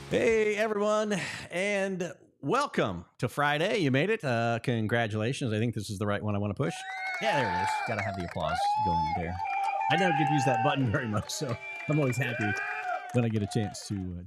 Hey, everyone, and welcome to Friday. You made it. Congratulations. I think this is the right one I want to push. Yeah, there it is. Got to have the applause going there. I never get to use that button very much, so I'm always happy when I get a chance to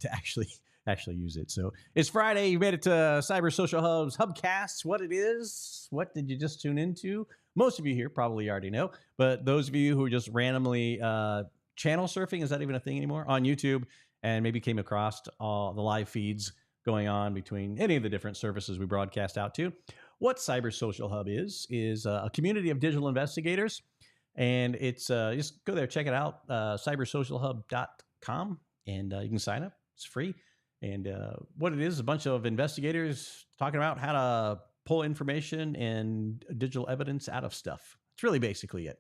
actually use it. So it's Friday. You made it to Cyber Social Hub's Hubcast. What it is? What did you just tune into? Most of you here probably already know, but those of you who are just randomly channel surfing, is that even a thing anymore? On YouTube, and maybe came across all the live feeds going on between any of the different services we broadcast out to. What Cyber Social Hub is a community of digital investigators, and it's just go there, check it out, cybersocialhub.com, and you can sign up. It's free. And what it is a bunch of investigators talking about how to pull information and digital evidence out of stuff. It's really basically it.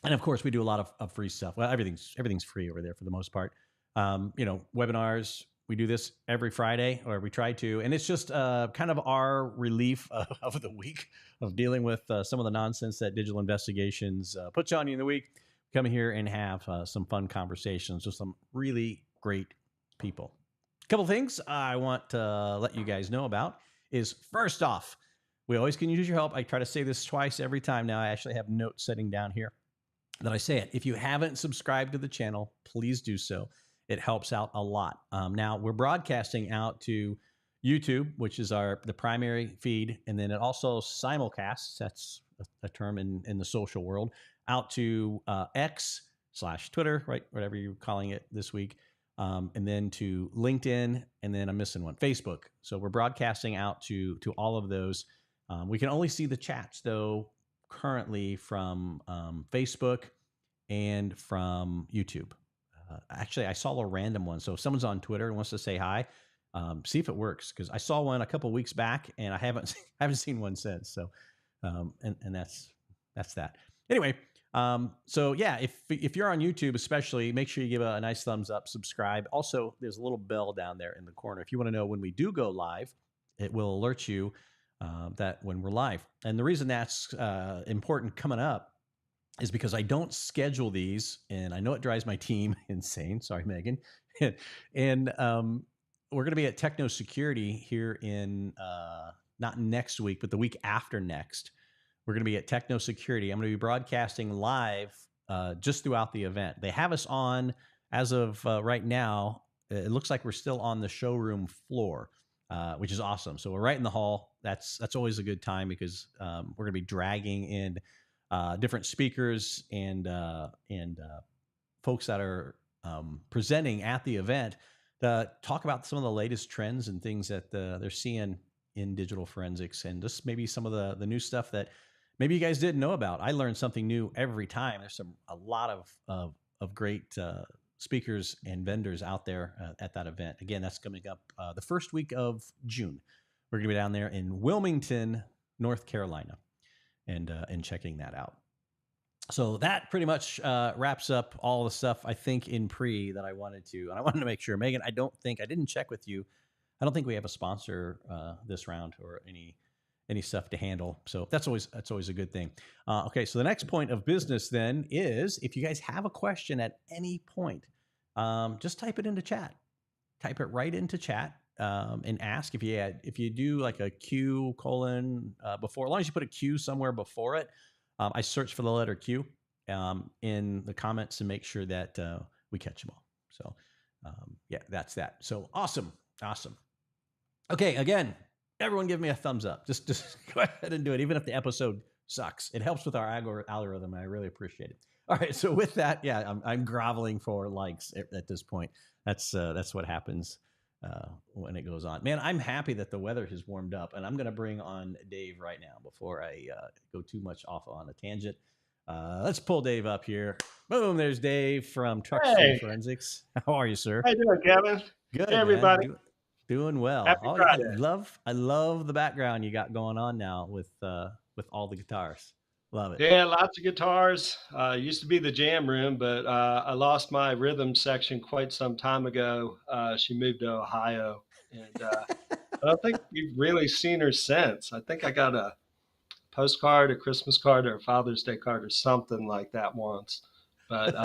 And of course, we do a lot of free stuff. Well, everything's free over there for the most part. Webinars. We do this every Friday, or we try to, and it's just kind of our relief of the week of dealing with some of the nonsense that digital investigations puts on you in the week. Come here and have some fun conversations with some really great people. A couple things I want to let you guys know about is, first off, we always can use your help. I try to say this twice every time now. I actually have notes setting down here that I say it. If you haven't subscribed to the channel, please do so. It helps out a lot. Now we're broadcasting out to YouTube, which is the primary feed, and then it also simulcasts. That's a term in the social world, out to X/Twitter, right? Whatever you're calling it this week, and then to LinkedIn, and then I'm missing one, Facebook. So we're broadcasting out to all of those. We can only see the chats though currently from Facebook and from YouTube. Actually, I saw a random one. So if someone's on Twitter and wants to say hi, see if it works, because I saw one a couple weeks back and I haven't seen one since. So and that's that. Anyway, so yeah, if you're on YouTube, especially, make sure you give a nice thumbs up, subscribe. Also, there's a little bell down there in the corner. If you want to know when we do go live, it will alert you that when we're live. And the reason that's important coming up is because I don't schedule these, and I know it drives my team insane. Sorry, Megan. And we're going to be at Techno Security here in not next week, but the week after next. We're going to be at Techno Security. I'm going to be broadcasting live just throughout the event. They have us on as of right now. It looks like we're still on the showroom floor, which is awesome. So we're right in the hall. That's always a good time, because we're going to be dragging in different speakers and folks that are presenting at the event to talk about some of the latest trends and things that they're seeing in digital forensics, and just maybe some of the new stuff that maybe you guys didn't know about. I learn something new every time. There's a lot of great speakers and vendors out there at that event. Again, that's coming up the first week of June. We're going to be down there in Wilmington, North Carolina, and checking that out. So that pretty much wraps up all the stuff, I think, in pre that I wanted to. And I wanted to make sure, Megan, I didn't check with you. I don't think we have a sponsor this round, or any stuff to handle. So that's always a good thing. Okay, so the next point of business then is, if you guys have a question at any point, just type it into chat. Type it right into chat. And ask. If you do like a Q colon before, as long as you put a Q somewhere before it, I search for the letter Q in the comments to make sure that we catch them all. So yeah, that's that. So awesome. Okay, again, everyone give me a thumbs up. Just go ahead and do it, even if the episode sucks. It helps with our algorithm, and I really appreciate it. All right, so with that, yeah, I'm groveling for likes at this point. That's what happens when it goes on. Man, I'm happy that the weather has warmed up, and I'm going to bring on Dave right now before I go too much off on a tangent. Let's pull Dave up here. Boom, there's Dave from Truck Street Forensics. How are you, sir? How you doing, Kevin? Good, hey, everybody. Man. Doing well. Happy Friday. I love the background you got going on now with all the guitars. Love it. Yeah, lots of guitars. Used to be the jam room, but I lost my rhythm section quite some time ago. She moved to Ohio, and I don't think we've really seen her since. I think I got a postcard, a Christmas card, or a Father's Day card, or something like that once. But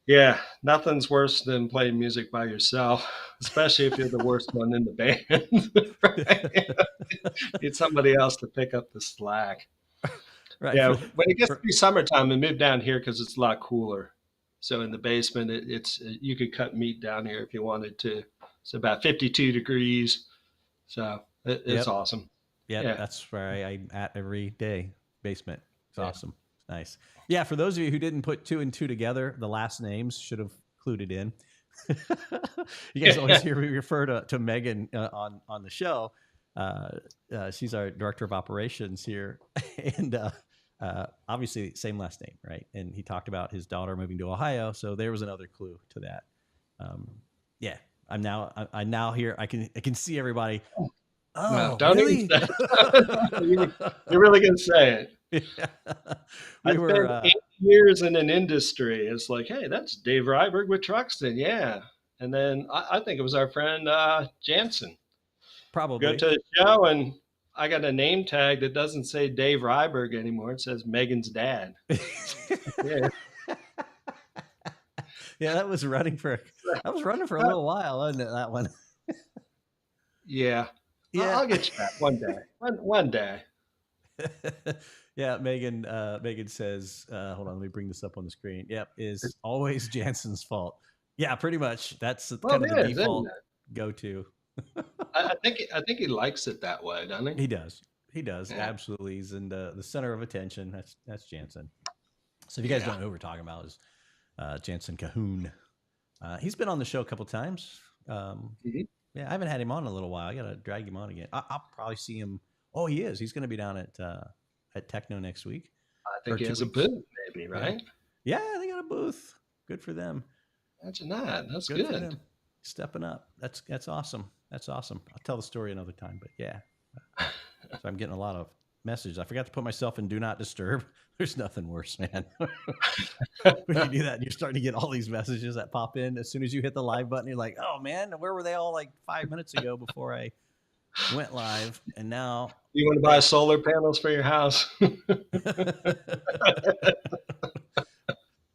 Yeah, nothing's worse than playing music by yourself, especially if you're the worst one in the band. Right? Need somebody else to pick up the slack. Right. Yeah, when it gets to For be summertime, we moved down here because it's a lot cooler. So in the basement, it's you could cut meat down here if you wanted to. It's about 52 degrees, so it's Yep. awesome. Yep. Yeah, That's where I'm at every day. Basement. It's yeah, awesome. Nice. Yeah. For those of you who didn't put two and two together, the last names should have included in. You guys always yeah. hear me refer to Megan on the show. Uh, she's our director of operations here, and obviously same last name, right? And he talked about his daughter moving to Ohio, so there was another clue to that. Um, yeah, I now here I can see everybody. No, Oh, don't even really? say it. You're really gonna say it. Yeah. I We were spent 8 years in an industry. It's like, hey, that's Dave Ryberg with Truxton, yeah. And then I think it was our friend Jansen. Go probably. to the show and I got a name tag that doesn't say Dave Ryberg anymore. It says Megan's dad. Yeah. Yeah, that was running for a little while, wasn't it? That one. Yeah. Yeah. I'll get you back one day. One day. Yeah, Megan says, hold on, let me bring this up on the screen. Yep, is always Jansen's fault. Yeah, pretty much. That's Well, kind of the it is, isn't default it? go-to. I think he likes it that way, doesn't he? He does. He does. Yeah. Absolutely. He's in the center of attention. That's Jansen. So if you guys Yeah. don't know who we're talking about, is Jansen Cahoon. He's been on the show a couple times. Mhm. Yeah, I haven't had him on in a little while. I gotta drag him on again. I'll probably see him. Oh, he is. He's going to be down at Techno next week I or think he two has a weeks. booth, maybe, Yeah, right? yeah. They got a booth. Good for them. Imagine that. That's Good for good. them. Stepping up. That's awesome. That's awesome. I'll tell the story another time. But yeah, so I'm getting a lot of messages. I forgot to put myself in do not disturb. There's nothing worse, man. When you do that and you're starting to get all these messages that pop in as soon as you hit the live button, you're like, oh man, where were they all like 5 minutes ago before I went live? And now, You want to buy bam. solar panels for your house?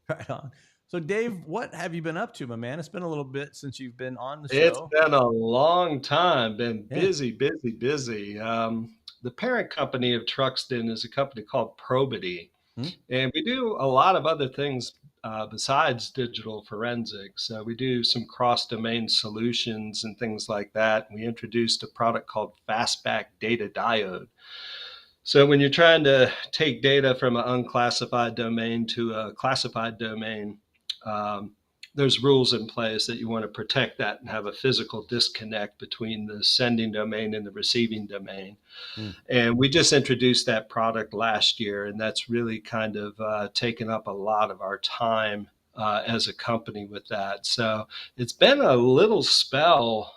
Right on. So, Dave, what have you been up to, my man? It's been a little bit since you've been on the It's show. been a long time. Been Yeah. busy, busy, busy. The parent company of Truxton is a company called Probity, Hmm? and we do a lot of other things besides digital forensics. We do some cross-domain solutions and things like that. We introduced a product called Fastback Data Diode. So when you're trying to take data from an unclassified domain to a classified domain, um, there's rules in place that you want to protect that and have a physical disconnect between the sending domain and the receiving domain. Hmm. And we just introduced that product last year, and that's really kind of taken up a lot of our time as a company with that. So it's been a little spell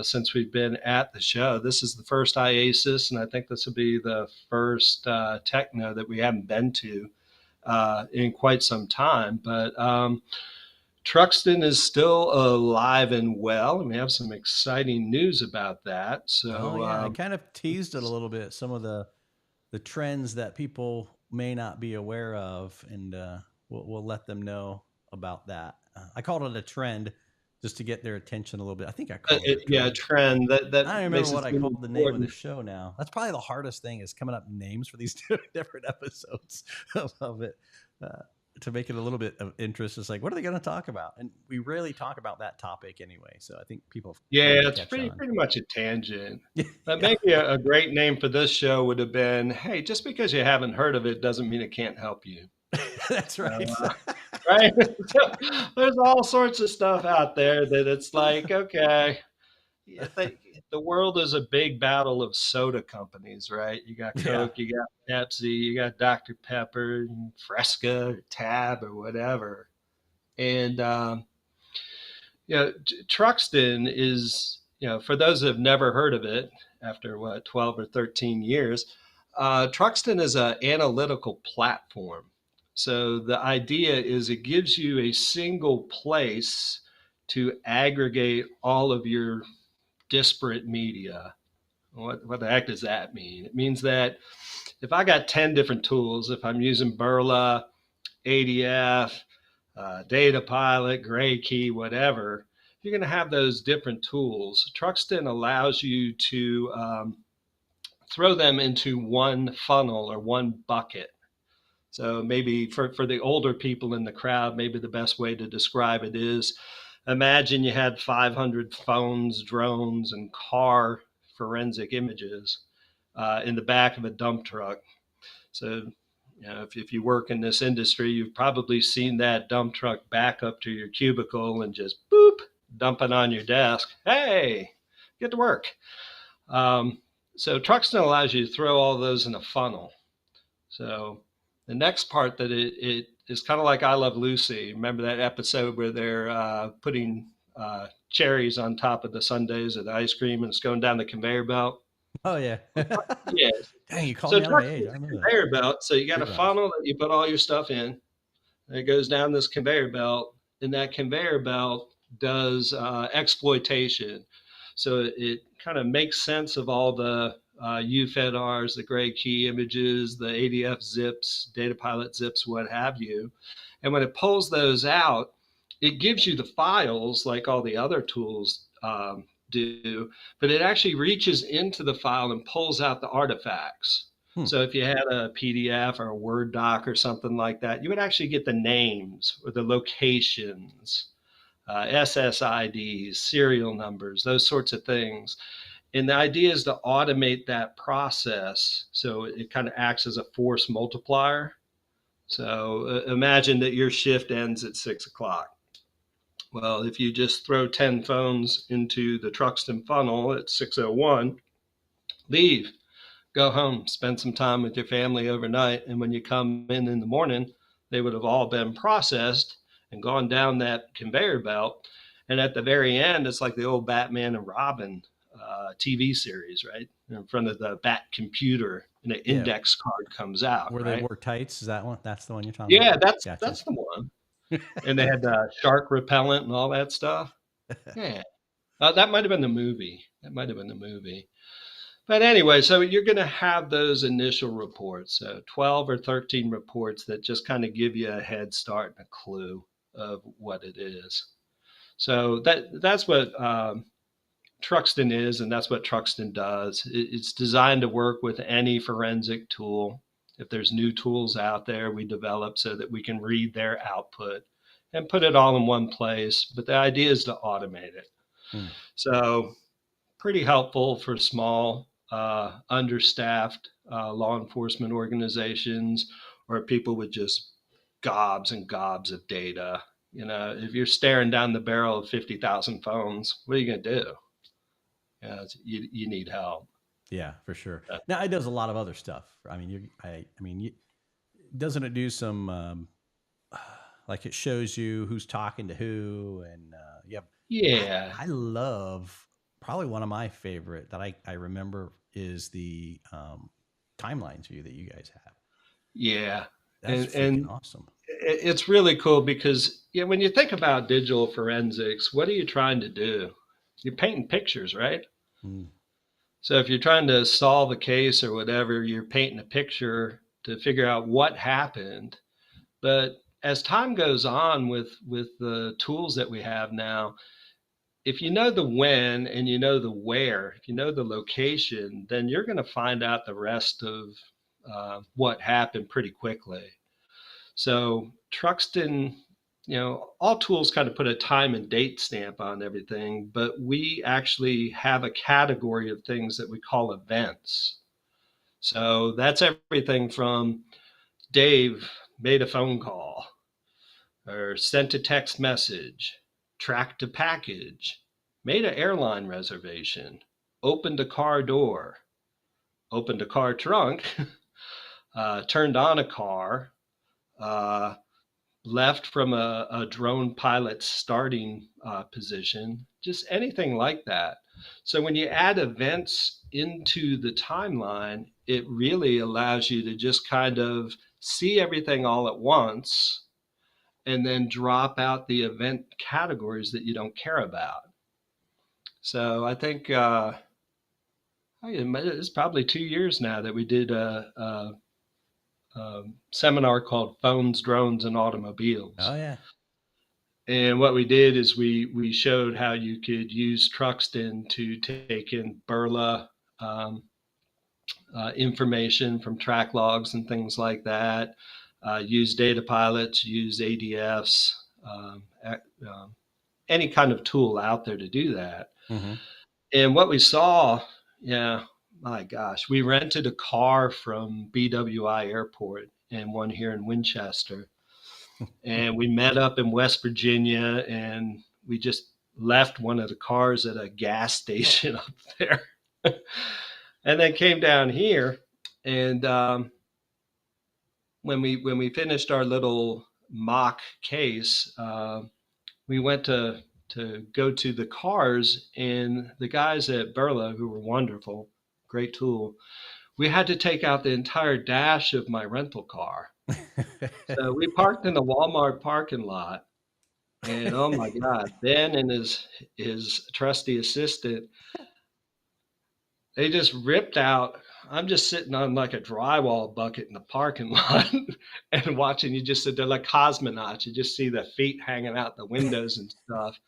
since we've been at the show. This is the first IASIS, and I think this will be the first techno that we haven't been to in quite some time. But Truxton is still alive and well, and we have some exciting news about that. Oh, So, yeah. I kind of teased it a little bit. Some of the trends that people may not be aware of, and we'll let them know about that. I called it a trend just to get their attention a little bit. I think I called it a yeah, trend. trend that I don't remember makes it what I seem called the name of the important. show now. That's probably the hardest thing is coming up with names for these different episodes of it uh, to make it a little bit of interest. It's like, what are they going to talk about? And we rarely talk about that topic anyway. So I think people Yeah, finally it's catch on. pretty much a tangent. But Yeah. maybe a great name for this show would have been, "Hey, just because you haven't heard of it doesn't mean it can't help you." That's right. Right? So, there's all sorts of stuff out there that it's like, okay, yeah, the world is a big battle of soda companies, right? You got Yeah. Coke, you got Pepsi, you got Dr. Pepper, Fresca, or Tab, or whatever. And Truxton is, for those that have never heard of it, after what 12 or 13 years, Truxton is an analytical platform. So the idea is it gives you a single place to aggregate all of your disparate media. What the heck does that mean? It means that if I got 10 different tools, if I'm using Burla, ADF, data pilot, gray key, whatever, you're going to have those different tools. Truxton allows you to throw them into one funnel or one bucket. So maybe for the older people in the crowd, maybe the best way to describe it is imagine you had 500 phones, drones, and car forensic images in the back of a dump truck. So, if you work in this industry, you've probably seen that dump truck back up to your cubicle and just boop, dump it on your desk. Hey, get to work. Um, so Truxton allows you to throw all those in a funnel. So the next part that it is kind of like I Love Lucy. Remember that episode where they're putting cherries on top of the sundaes or the ice cream and it's going down the conveyor belt? Oh yeah. Yeah. Dang, you called So me out of my Truxton age. I is a remember that. conveyor belt. So you got a Reruns. funnel that you put all your stuff in, and it goes down this conveyor belt, and that conveyor belt does exploitation. So it kind of makes sense of all the UFEDRs, the gray key images, the ADF zips, data pilot zips, what have you. And when it pulls those out, it gives you the files like all the other tools do, but it actually reaches into the file and pulls out the artifacts. Hmm. So if you had a PDF or a Word doc or something like that, you would actually get the names or the locations, SSIDs, serial numbers, those sorts of things. And the idea is to automate that process so it kind of acts as a force multiplier. So imagine that your shift ends at 6 o'clock. Well, if you just throw 10 phones into the Truxton funnel at 6:01, leave, go home, spend some time with your family overnight. And when you come in the morning, they would have all been processed and gone down that conveyor belt. And at the very end, it's like the old Batman and Robin TV series, right? In front of the Bat computer, and an Yeah. index card comes out, Where they right? wore tights. Is that one? That's the one you're talking about? Yeah, that's Gotcha. that's the one. And they had shark repellent and all that stuff. Yeah, that might have been the movie. That might have been the movie. But anyway, so you're going to have those initial reports, so 12 or 13 reports that just kind of give you a head start and a clue of what it is. So that's what Truxton is, and that's what Truxton does. It's designed to work with any forensic tool. If there's new tools out there, we develop so that we can read their output and put it all in one place. But the idea is to automate it. Hmm. So pretty helpful for small, understaffed law enforcement organizations or people with just gobs and gobs of data. If you're staring down the barrel of 50,000 phones, what are you going to do? You need help. Yeah, for sure. Uh, Now it does a lot of other stuff. I mean, doesn't it do some like it shows you who's talking to who, and yeah, yeah, I love probably one of my favorite that I remember is the timelines view that you guys have. yeah, That's freaking and awesome. it's really cool because when you think about digital forensics, what are you trying to do? You're painting pictures, right? Mm. So if you're trying to solve a case or whatever, you're painting a picture to figure out what happened. But as time goes on with the tools that we have now, if you know the when and you know the where, if you know the location, then you're going to find out the rest of what happened pretty quickly. So Truxton, all tools kind of put a time and date stamp on everything, but we actually have a category of things that we call events. So that's everything from Dave made a phone call or sent a text message, tracked a package, made an airline reservation, opened a car door, opened a car trunk, turned on a car, uh, left from a drone pilot starting position, just anything like that. So when you add events into the timeline, it really allows you to just kind of see everything all at once and then drop out the event categories that you don't care about. So I think it's probably 2 years now that we did a seminar called Phones, Drones, and Automobiles. Oh yeah. And what we did is we showed how you could use Truxton to take in Burla um, information from track logs and things like that. Use data pilots, use ADFs, any kind of tool out there to do that. Mm-hmm. And what we saw, yeah, my gosh, we rented a car from BWI Airport and one here in Winchester. And we met up in West Virginia and we just left one of the cars at a gas station up there. And then came down here. And when we finished our little mock case, we went to go to the cars, and the guys at Burla, who were wonderful, great tool, we had to take out the entire dash of my rental car. So we parked in the Walmart parking lot, and oh my God, Ben and his trusty assistant, they just ripped out. I'm just sitting on like a drywall bucket in the parking lot and watching. You just sit there like cosmonauts. You just see the feet hanging out the windows and stuff.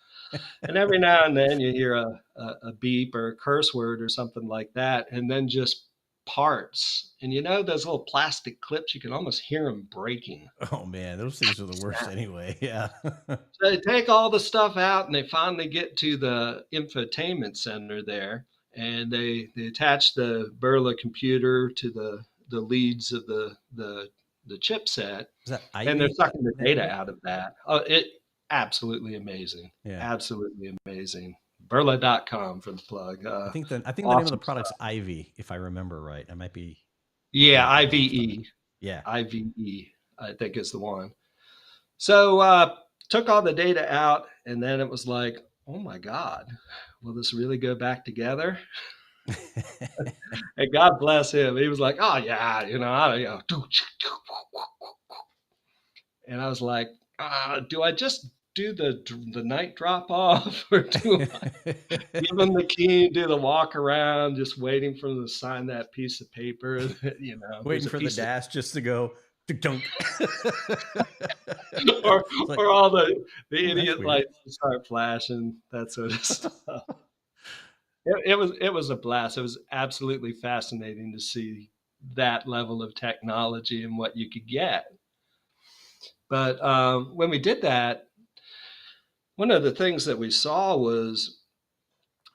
And every now and then you hear a beep or a curse word or something like that, and then just parts. And you know those little plastic clips, you can almost hear them breaking. Oh man, those things are the worst anyway. Yeah. So they take all the stuff out, and they finally get to the infotainment center there, and they attach the Burla computer to the leads of the chipset, Is that and they're Ivy sucking the data network? out of that. Oh, it absolutely amazing. Yeah. Absolutely amazing. Burla.com for the plug. I think the name of the Awesome product's stuff. Ivy, if I remember right. I might be Yeah, getting that mixed up. IVE. Yeah. IVE, I think is the one. So took all the data out, and then it was like, oh my God, will this really go back together? And God bless him. He was like, oh yeah, and I was like, do I just do the night drop off, or do I give him the key and do the walk around, just waiting for him to sign that piece of paper? There's Waiting a for the piece of dash just to go dunk. or It's like, or all the oh, that's idiot weird. lights start flashing, that sort of stuff. It was a blast. It was absolutely fascinating to see that level of technology and what you could get. But when we did that, one of the things that we saw was,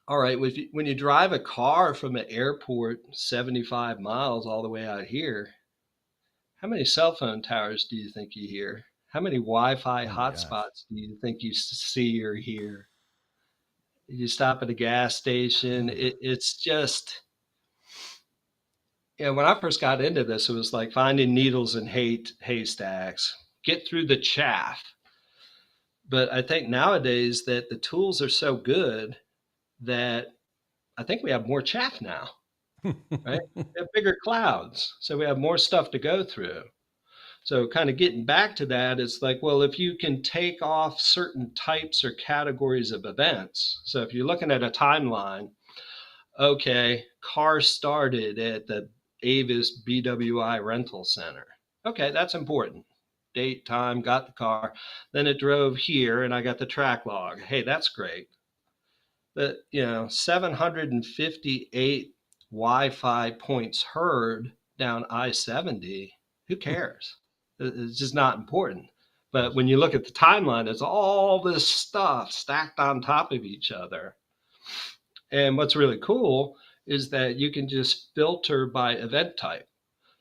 all right, when you drive a car from an airport 75 miles all the way out here, how many cell phone towers do you think you hear? How many Wi-Fi Oh my gosh. hotspots do you think you see or hear? You stop at a gas station. It's just, when I first got into this, it was like finding needles in haystacks, get through the chaff. But I think nowadays that the tools are so good that I think we have more chaff now, right? We have bigger clouds, so we have more stuff to go through. So, kind of getting back to that, it's like, well, if you can take off certain types or categories of events. So, if you're looking at a timeline, okay, car started at the Avis BWI rental center. Okay, that's important. Date, time, got the car. Then it drove here and I got the track log. Hey, that's great. But, 758 Wi Fi points heard down I 70, who cares? It's just not important. But when you look at the timeline, it's all this stuff stacked on top of each other. And what's really cool is that you can just filter by event type.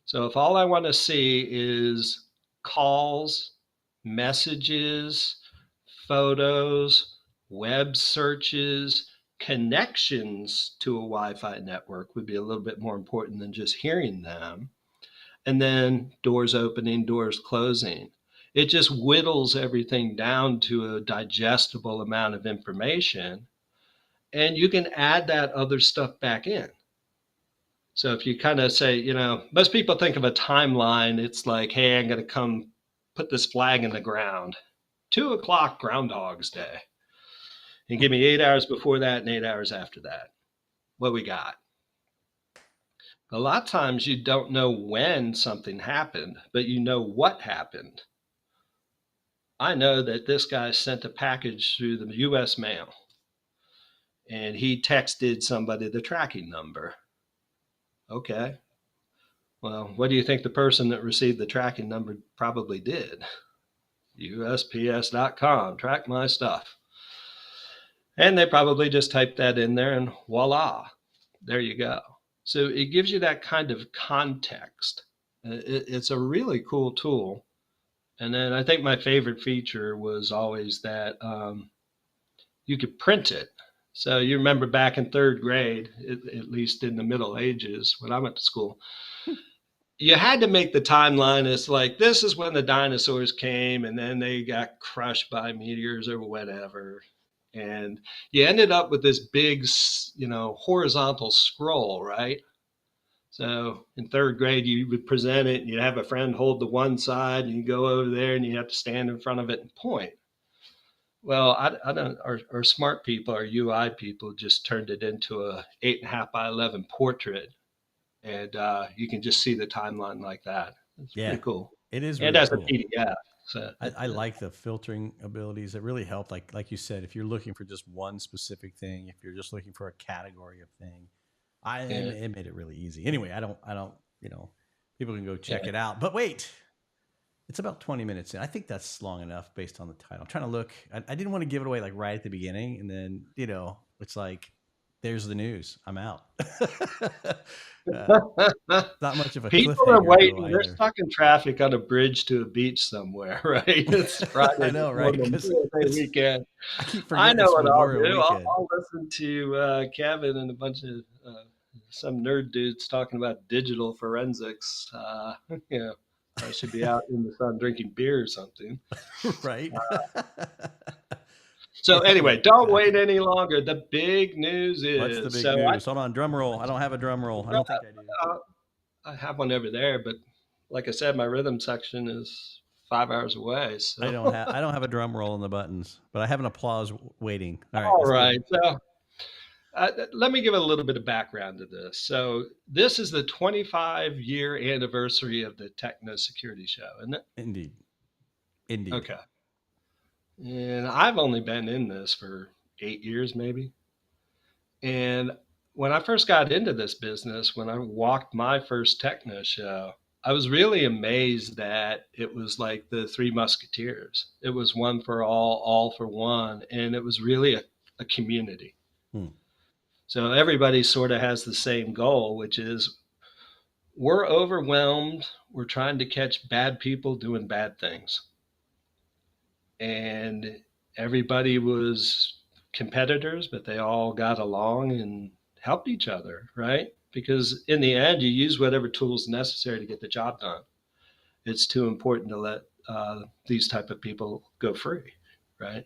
So if all I want to see is calls, messages, photos, web searches, connections to a Wi Fi network would be a little bit more important than just hearing them. And then doors opening, doors closing. It just whittles everything down to a digestible amount of information, and you can add that other stuff back in. So if you kind of say, most people think of a timeline, it's like, hey, I'm going to come put this flag in the ground, 2 o'clock Groundhog's Day, and give me 8 hours before that and 8 hours after that. What we got? A lot of times you don't know when something happened, but you know what happened. I know that this guy sent a package through the US mail and he texted somebody the tracking number. Okay. Well, what do you think the person that received the tracking number probably did? USPS.com, track my stuff. And they probably just typed that in there and voila, there you go. So it gives you that kind of context. It's a really cool tool. And then I think my favorite feature was always that you could print it. So you remember back in third grade, at least in the Middle Ages when I went to school, you had to make the timeline. It's like, this is when the dinosaurs came and then they got crushed by meteors or whatever. And you ended up with this big, horizontal scroll, right? So in third grade, you would present it and you'd have a friend hold the one side and you go over there and you have to stand in front of it and point. Well, I don't, our smart people, our UI people just turned it into a 8.5 by 11 portrait. And you can just see the timeline like that. It's Yeah, pretty cool. it is And really as a cool. PDF. So I like the filtering abilities. It really help. Like you said, if you're looking for just one specific thing, if you're just looking for a category of thing, yeah, it made it really easy. Anyway, I don't, people can go check yeah. it out. But wait, it's about 20 minutes in. I think that's long enough based on the title. I'm trying to look. I didn't want to give it away like right at the beginning, and then it's like, there's the news. I'm out. Not much of a People are cliffhanger though waiting. They're either. stuck in traffic on a bridge to a beach somewhere, right? It's Friday I know, before right? Because Memorial Day it's weekend. I keep I forgetting know it's what I'll Memorial do. Weekend. I'll listen to Kevin and a bunch of some nerd dudes talking about digital forensics. You know, I should be out in the sun drinking beer or something. Right? So Yeah, anyway, don't wait exactly. any longer. The big news What's the is big so news? Hold on, drum roll. I don't have a drum roll. I don't think I do. uh, I have one over there, but like I said, my rhythm section is 5 hours away. So I don't have a drum roll in the buttons, but I have an applause waiting. All right, all let's do it. right, so let me give a little bit of background to this. So this is the 25-year anniversary of the Techno Security Show, isn't it? Indeed. Indeed. Okay, and I've only been in this for 8 years, maybe. And when I first got into this business, when I walked my first techno show, I was really amazed that it was like the Three Musketeers. It was one for all for one, and it was really a community. Hmm. So everybody sort of has the same goal, which is we're overwhelmed. We're trying to catch bad people doing bad things. And everybody was competitors, but they all got along and helped each other, right? Because in the end, you use whatever tools necessary to get the job done. It's too important to let these type of people go free, right?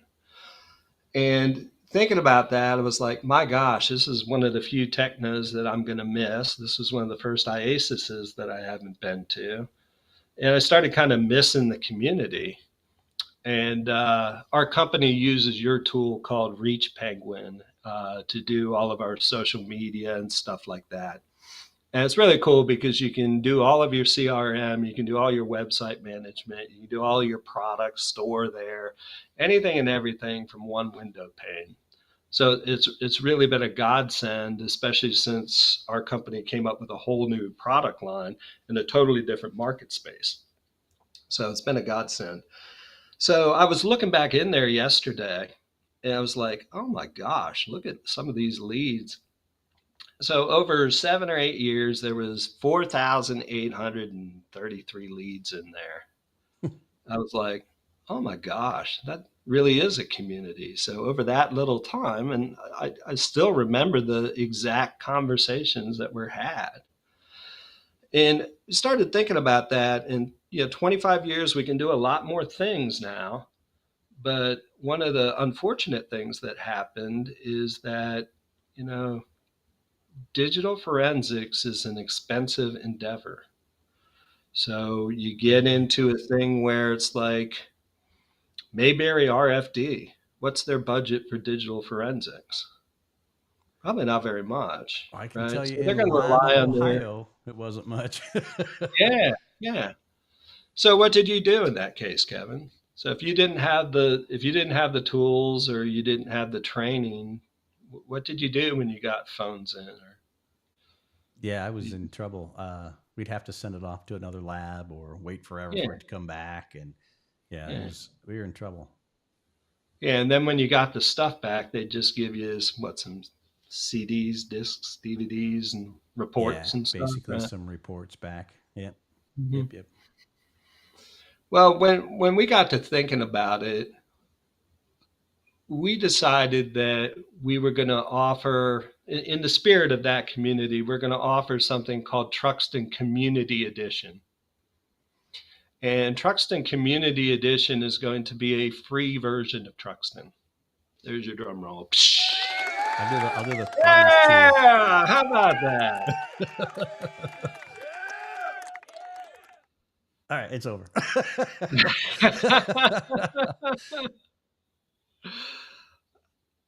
And thinking about that, I was like, my gosh, this is one of the few technos that I'm going to miss. This is one of the first IASISes that I haven't been to. And I started kind of missing the community. And our company uses your tool called Reach Penguin to do all of our social media and stuff like that. And it's really cool because you can do all of your CRM, you can do all your website management, you can do all your products, store there, anything and everything from one window pane. So it's really been a godsend, especially since our company came up with a whole new product line in a totally different market space. So it's been a godsend. So I was looking back in there yesterday and I was like, oh my gosh, look at some of these leads. So over 7 or 8 years, there was 4,833 leads in there. I was like, oh my gosh, that really is a community. So over that little time, and I still remember the exact conversations that were had. And started thinking about that. And 25 years, we can do a lot more things now. But one of the unfortunate things that happened is that, you know, digital forensics is an expensive endeavor. So you get Mhm. into a thing where it's like Mayberry RFD. What's their budget for digital forensics? Probably not very much, I can tell right? you So they're in going to Lima, rely on their, Ohio, it wasn't much. yeah, yeah. So what did you do in that case, Kevin? So if you didn't have the tools or you didn't have the training, what did you do when you got phones in? Or Yeah, I was in trouble. We'd have to send it off to another lab or wait forever yeah, for it to come back, and yeah, it yeah, was we were in trouble. yeah. And then when you got the stuff back, they just give you some CDs, discs, DVDs, and Yeah, reports and stuff. basically Right? some reports back. Yep, Mhm. yep, yep. Well, when we got to thinking about it, we decided that we were going to offer, in the spirit of that community, we're going to offer something called Truxton Community Edition. And Truxton Community Edition is going to be a free version of Truxton. There's your drum roll. I'll do the thumbs too. Yeah, how about that? All right, it's over.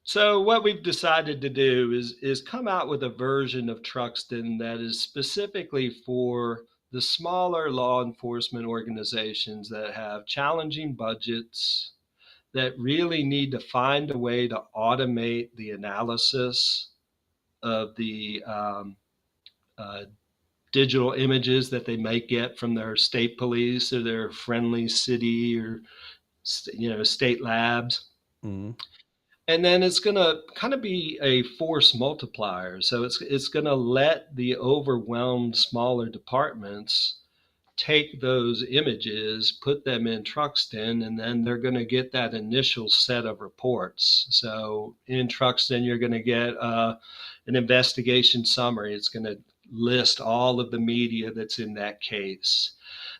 So what we've decided to do is come out with a version of Truxton that is specifically for the smaller law enforcement organizations that have challenging budgets, that really need to find a way to automate the analysis of the uh, digital images that they might get from their state police or their friendly city or state labs. Mm, And then it's going to kind of be a force multiplier. So it's going to let the overwhelmed smaller departments take those images, put them in Truxton, and then they're going to get that initial set of reports. So in Truxton, you're going to get an investigation summary. It's going to list all of the media that's in that case.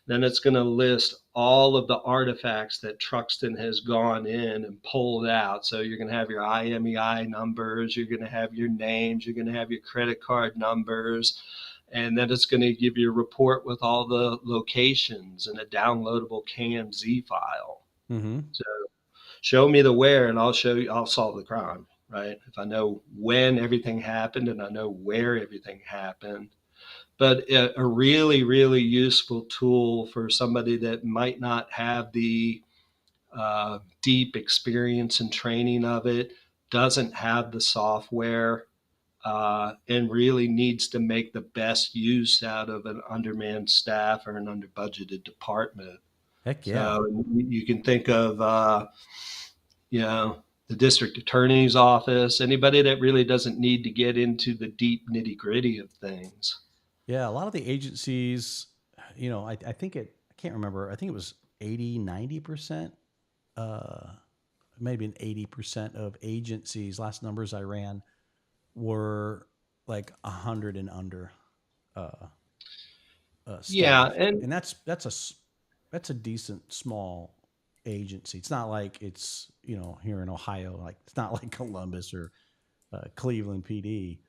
Then it's going to list all of the artifacts that Truxton has gone in and pulled out. So you're going to have your IMEI numbers, you're going to have your names, you're going to have your credit card numbers, and then it's going to give you a report with all the locations and a downloadable KMZ file. mm-hmm. So show me the where, and I'll solve the crime. Right? If I know when everything happened and I know where everything happened, but a really, really useful tool for somebody that might not have the deep experience and training of it, doesn't have the software, and really needs to make the best use out of an undermanned staff or an under budgeted department. Heck yeah. So you can think of, you know, the district attorney's office, anybody that really doesn't need to get into the deep nitty gritty of things. Yeah, a lot of the agencies, I think I can't remember, I think it was 80, 90%, uh, maybe an 80% of agencies, last numbers I ran, were like 100 and under uh, Yeah, staff. and And that's a decent small agency. It's not like it's, here in Ohio, like it's not like Columbus or Cleveland PD.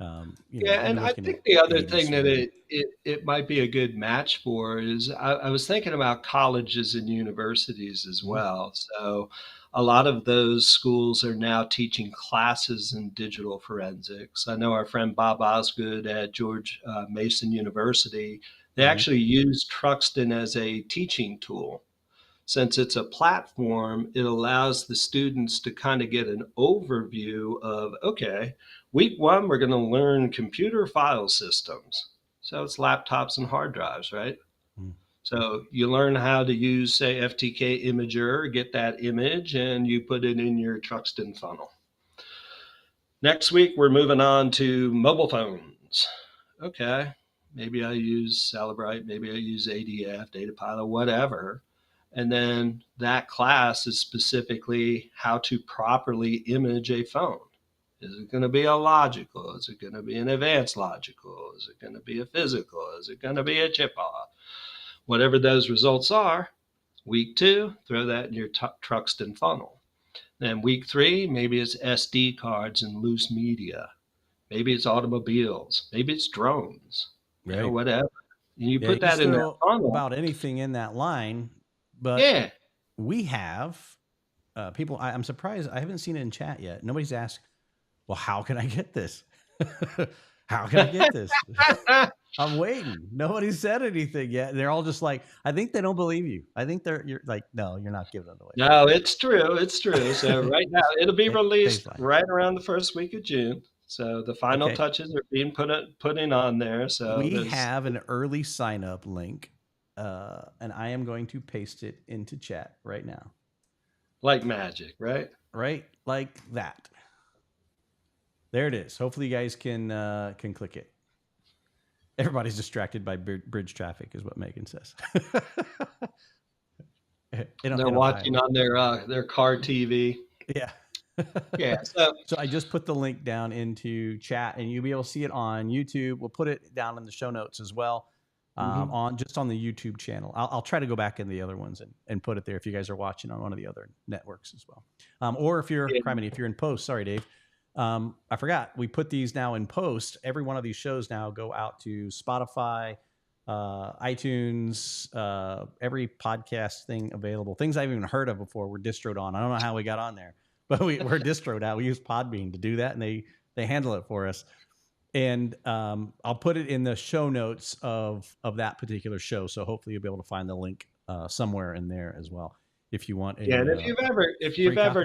yeah, You're and I looking at think the other 80 thing that some. it might be a good match for is I was thinking about colleges and universities as Mhm. well. So a lot of those schools are now teaching classes in digital forensics. I know our friend Bob Osgood at George Mason University, they Mhm. actually use Truxton as a teaching tool. Since it's a platform, it allows the students to kind of get an overview of, okay, week one, we're going to learn computer file systems. So it's laptops and hard drives, right? Mhm. So you learn how to use, say, FTK Imager, get that image, and you put it in your Truxton funnel. Next week, we're moving on to mobile phones. Okay, maybe I use Celebrite, maybe I use ADF, Data Pilot, whatever. And then that class is specifically how to properly image a phone. Is it going to be a logical? Is it going to be an advanced logical? Is it going to be a physical? Is it going to be a chip off? Whatever those results are, week two, throw that in your Truxton funnel. Then week three, maybe it's SD cards and loose media. Maybe it's automobiles. Maybe it's drones. Right. Whatever. And you Yeah, you put can that just in that throw funnel. about anything in that line, but Yeah. we have people. I'm surprised I haven't seen it in chat yet. Nobody's asked, well, how can I get this? How can I get this? I'm waiting. Nobody said anything yet. And they're all just like, I think they don't believe you. I think you're like, no, you're not giving it No, it's true. It's true. So away. right now it'll be Dave's released lying. right around the first week of June. So the final Okay. touches are being putting on there. So We there's have an early sign up link, and I am going to paste it into chat right now. like magic, right? Right like that. There it is. Hopefully, you guys can click it. Everybody's distracted by bridge traffic, is what Megan says. They're watching on their car TV. Yeah. Yeah. So So I just put the link down into chat, and you'll be able to see it on YouTube. We'll put it down in the show notes as well, on the YouTube channel. I'll try to go back in the other ones and put it there if you guys are watching on one of the other networks as well. Or if you're, if you're in post, sorry, Dave. I forgot, we put these now in post. Every one of these shows now go out to Spotify, iTunes, every podcast thing available. Things I've even heard of before we're distroed on. I don't know how we got on there, but we're distroed out. We use Podbean to do that, and they handle it for us. And I'll put it in the show notes of that particular show. So hopefully you'll be able to find the link somewhere in there as well. If you want and if you've ever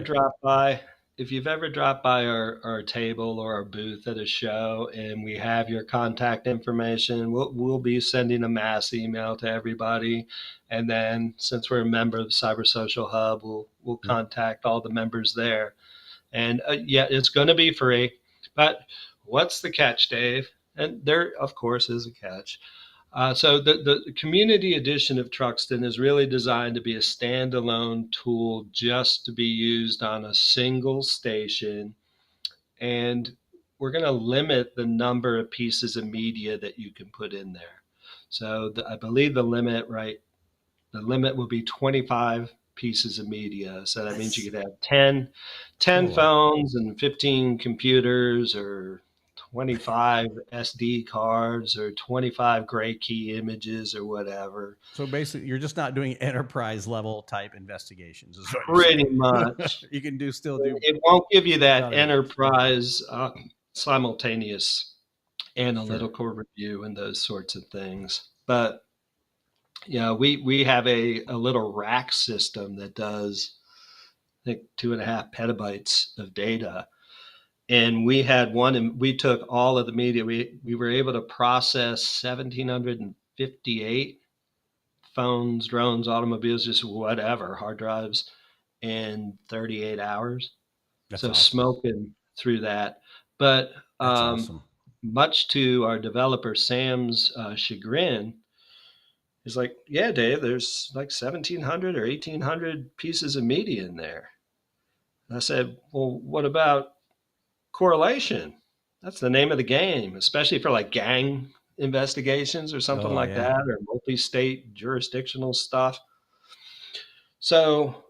dropped by our table or our booth at a show and we have your contact information, we'll be sending a mass email to everybody. And then since we're a member of the Cyber Social Hub, we'll contact all the members there. And it's going to be free. But what's the catch, Dave? And there, of course, is a catch. So the community edition of Truxton is really designed to be a standalone tool just to be used on a single station. And we're going to limit the number of pieces of media that you can put in there. So I believe the limit will be 25 pieces of media. So that means you could have 10 cool. phones and 15 computers, or 25 SD cards, or 25 gray key images, or whatever. So basically, you're just not doing enterprise level type investigations. Pretty much. You can still do. It won't give you that enterprise simultaneous analytical review and those sorts of things. But we have a little rack system that does, I think, 2.5 petabytes of data. And we had one, and we took all of the media. We were able to process 1,758 phones, drones, automobiles, just whatever, hard drives, in 38 hours. That's awesome. Smoking through that. But awesome. Much to our developer Sam's chagrin, he's like, yeah, Dave, there's like 1,700 or 1,800 pieces of media in there. And I said, well, what about correlation? That's the name of the game, especially for like gang investigations or something that, or multi-state jurisdictional stuff. So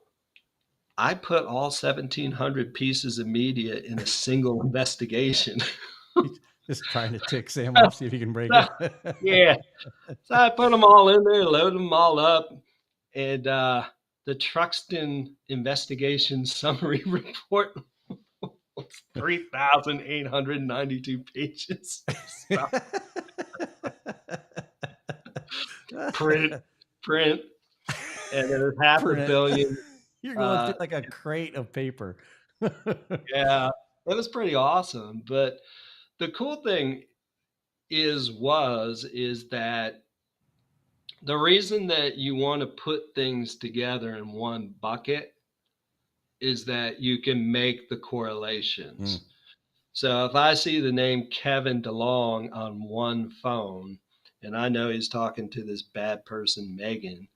I put all 1,700 pieces of media in a single investigation. Just trying to tick Sam off, see if he can break it. Yeah. So I put them all in there, load them all up. And the Truxton investigation summary report was 3,892 pages. Print. And then half a billion. You're going through like a crate of paper. Yeah, that was pretty awesome. But the cool thing is that the reason that you want to put things together in one bucket is that you can make the correlations. So if I see the name Kevin DeLong on one phone, and I know he's talking to this bad person, Megan,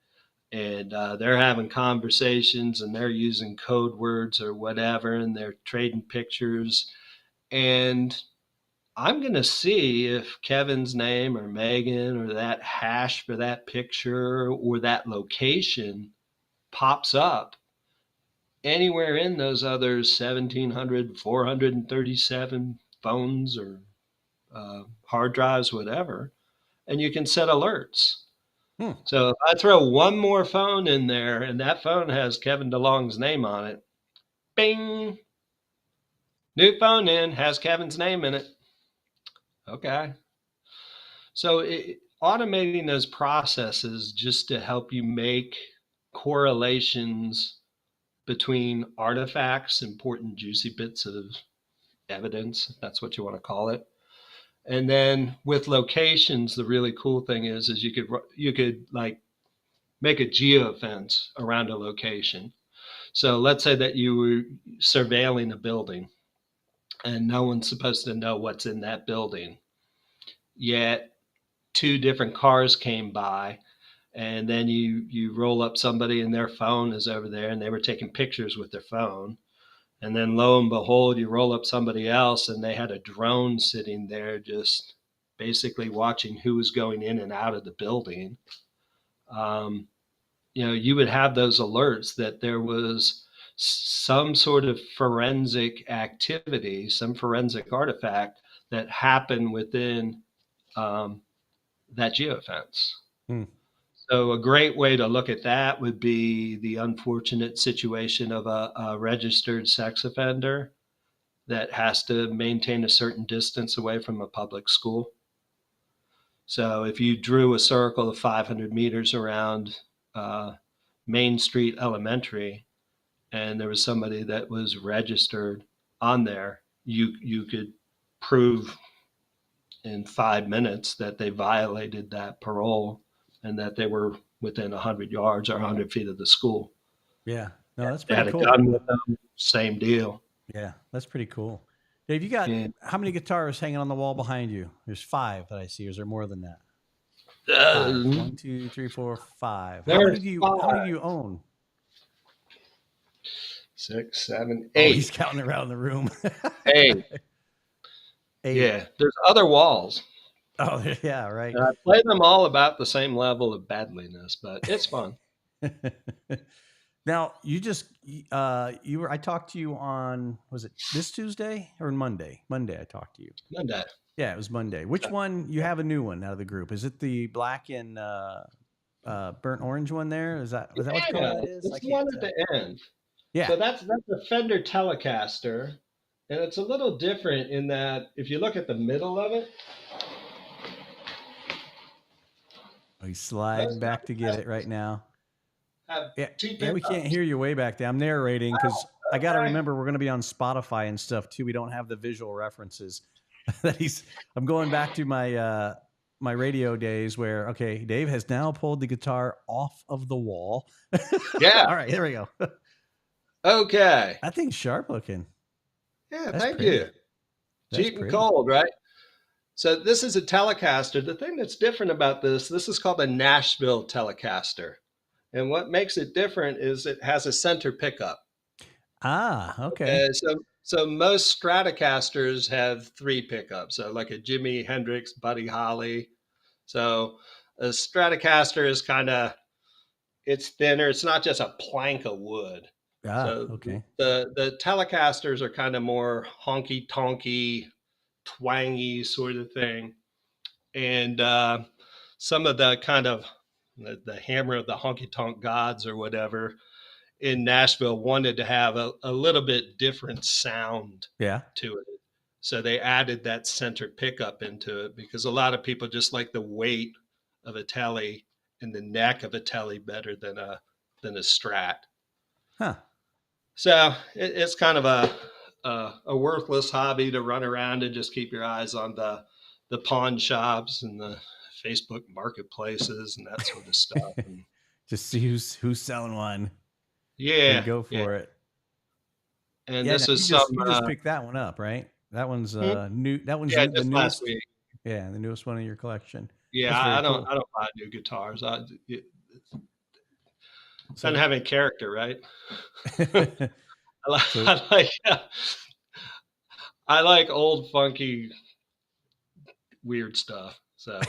and they're having conversations and they're using code words or whatever, and they're trading pictures, and I'm going to see if Kevin's name or Megan or that hash for that picture or that location pops up anywhere in those other 1,437 phones or hard drives, whatever, and you can set alerts. So if I throw one more phone in there and that phone has Kevin DeLong's name on it, bing, new phone in, has Kevin's name in it. Okay. So automating those processes just to help you make correlations between artifacts, important juicy bits of evidence, if that's what you want to call it. And then with locations, the really cool thing is you could like make a geofence around a location. So let's say that you were surveilling a building and no one's supposed to know what's in that building. Yet two different cars came by, and then you roll up somebody and their phone is over there and they were taking pictures with their phone. And then lo and behold, you roll up somebody else and they had a drone sitting there just basically watching who was going in and out of the building. You would have those alerts that there was some sort of forensic activity, some forensic artifact that happened within that geofence. Hmm. So a great way to look at that would be the unfortunate situation of a registered sex offender that has to maintain a certain distance away from a public school. So if you drew a circle of 500 meters around Main Street Elementary, and there was somebody that was registered on there, you could prove in 5 minutes that they violated that parole and that they were within 100 yards or 100 feet of the school. Yeah. No, that's They pretty had a cool. gun with them, same deal. Yeah, that's pretty cool. Dave, you got how many guitars hanging on the wall behind you? There's 5 that I see. Or is there more than that? 5. 1, 2, 3, 4, 5. How many do you own? 6, 7, 8. Oh, he's counting around the room. 8. 8. Yeah, there's other walls. Oh, yeah, right. I play them all about the same level of badliness, but it's fun. Now, I talked to you on, was it this Tuesday or Monday? Monday I talked to you. Monday. Yeah, it was Monday. Which one? You have a new one out of the group. Is it the black and burnt orange one there? Is that what color that is? It's the one at the end. Yeah. So that's a Fender Telecaster. And it's a little different in that if you look at the middle of it. Oh, he's sliding back to get it right now. Yeah, we can't hear you way back there. I'm narrating because I got to remember we're going to be on Spotify and stuff too. We don't have the visual references. I'm going back to my my radio days where Dave has now pulled the guitar off of the wall. Yeah. All right, here we go. Okay. That thing's sharp looking. Yeah, thank you. Cheap and cold, right? So this is a Telecaster. The thing that's different about this is called a Nashville Telecaster. And what makes it different is it has a center pickup. Ah, okay. So most Stratocasters have 3 pickups. So like a Jimi Hendrix, Buddy Holly. So a Stratocaster is it's thinner. It's not just a plank of wood. Okay. The Telecasters are kind of more honky tonky, twangy sort of thing. And some of the kind of the hammer of the honky tonk gods or whatever in Nashville wanted to have a little bit different sound to it. So they added that center pickup into it because a lot of people just like the weight of a Tele and the neck of a Tele better than a Strat. Huh. So it's kind of a worthless hobby to run around and just keep your eyes on the pawn shops and the Facebook marketplaces and that sort of stuff. And just see who's selling one. Yeah. And go for it. And this is you just picked that one up, right? That one's new. That one's the newest. Last week. Yeah, the newest one in your collection. Yeah, I don't buy new guitars. It doesn't have any character, right? I like old funky weird stuff. So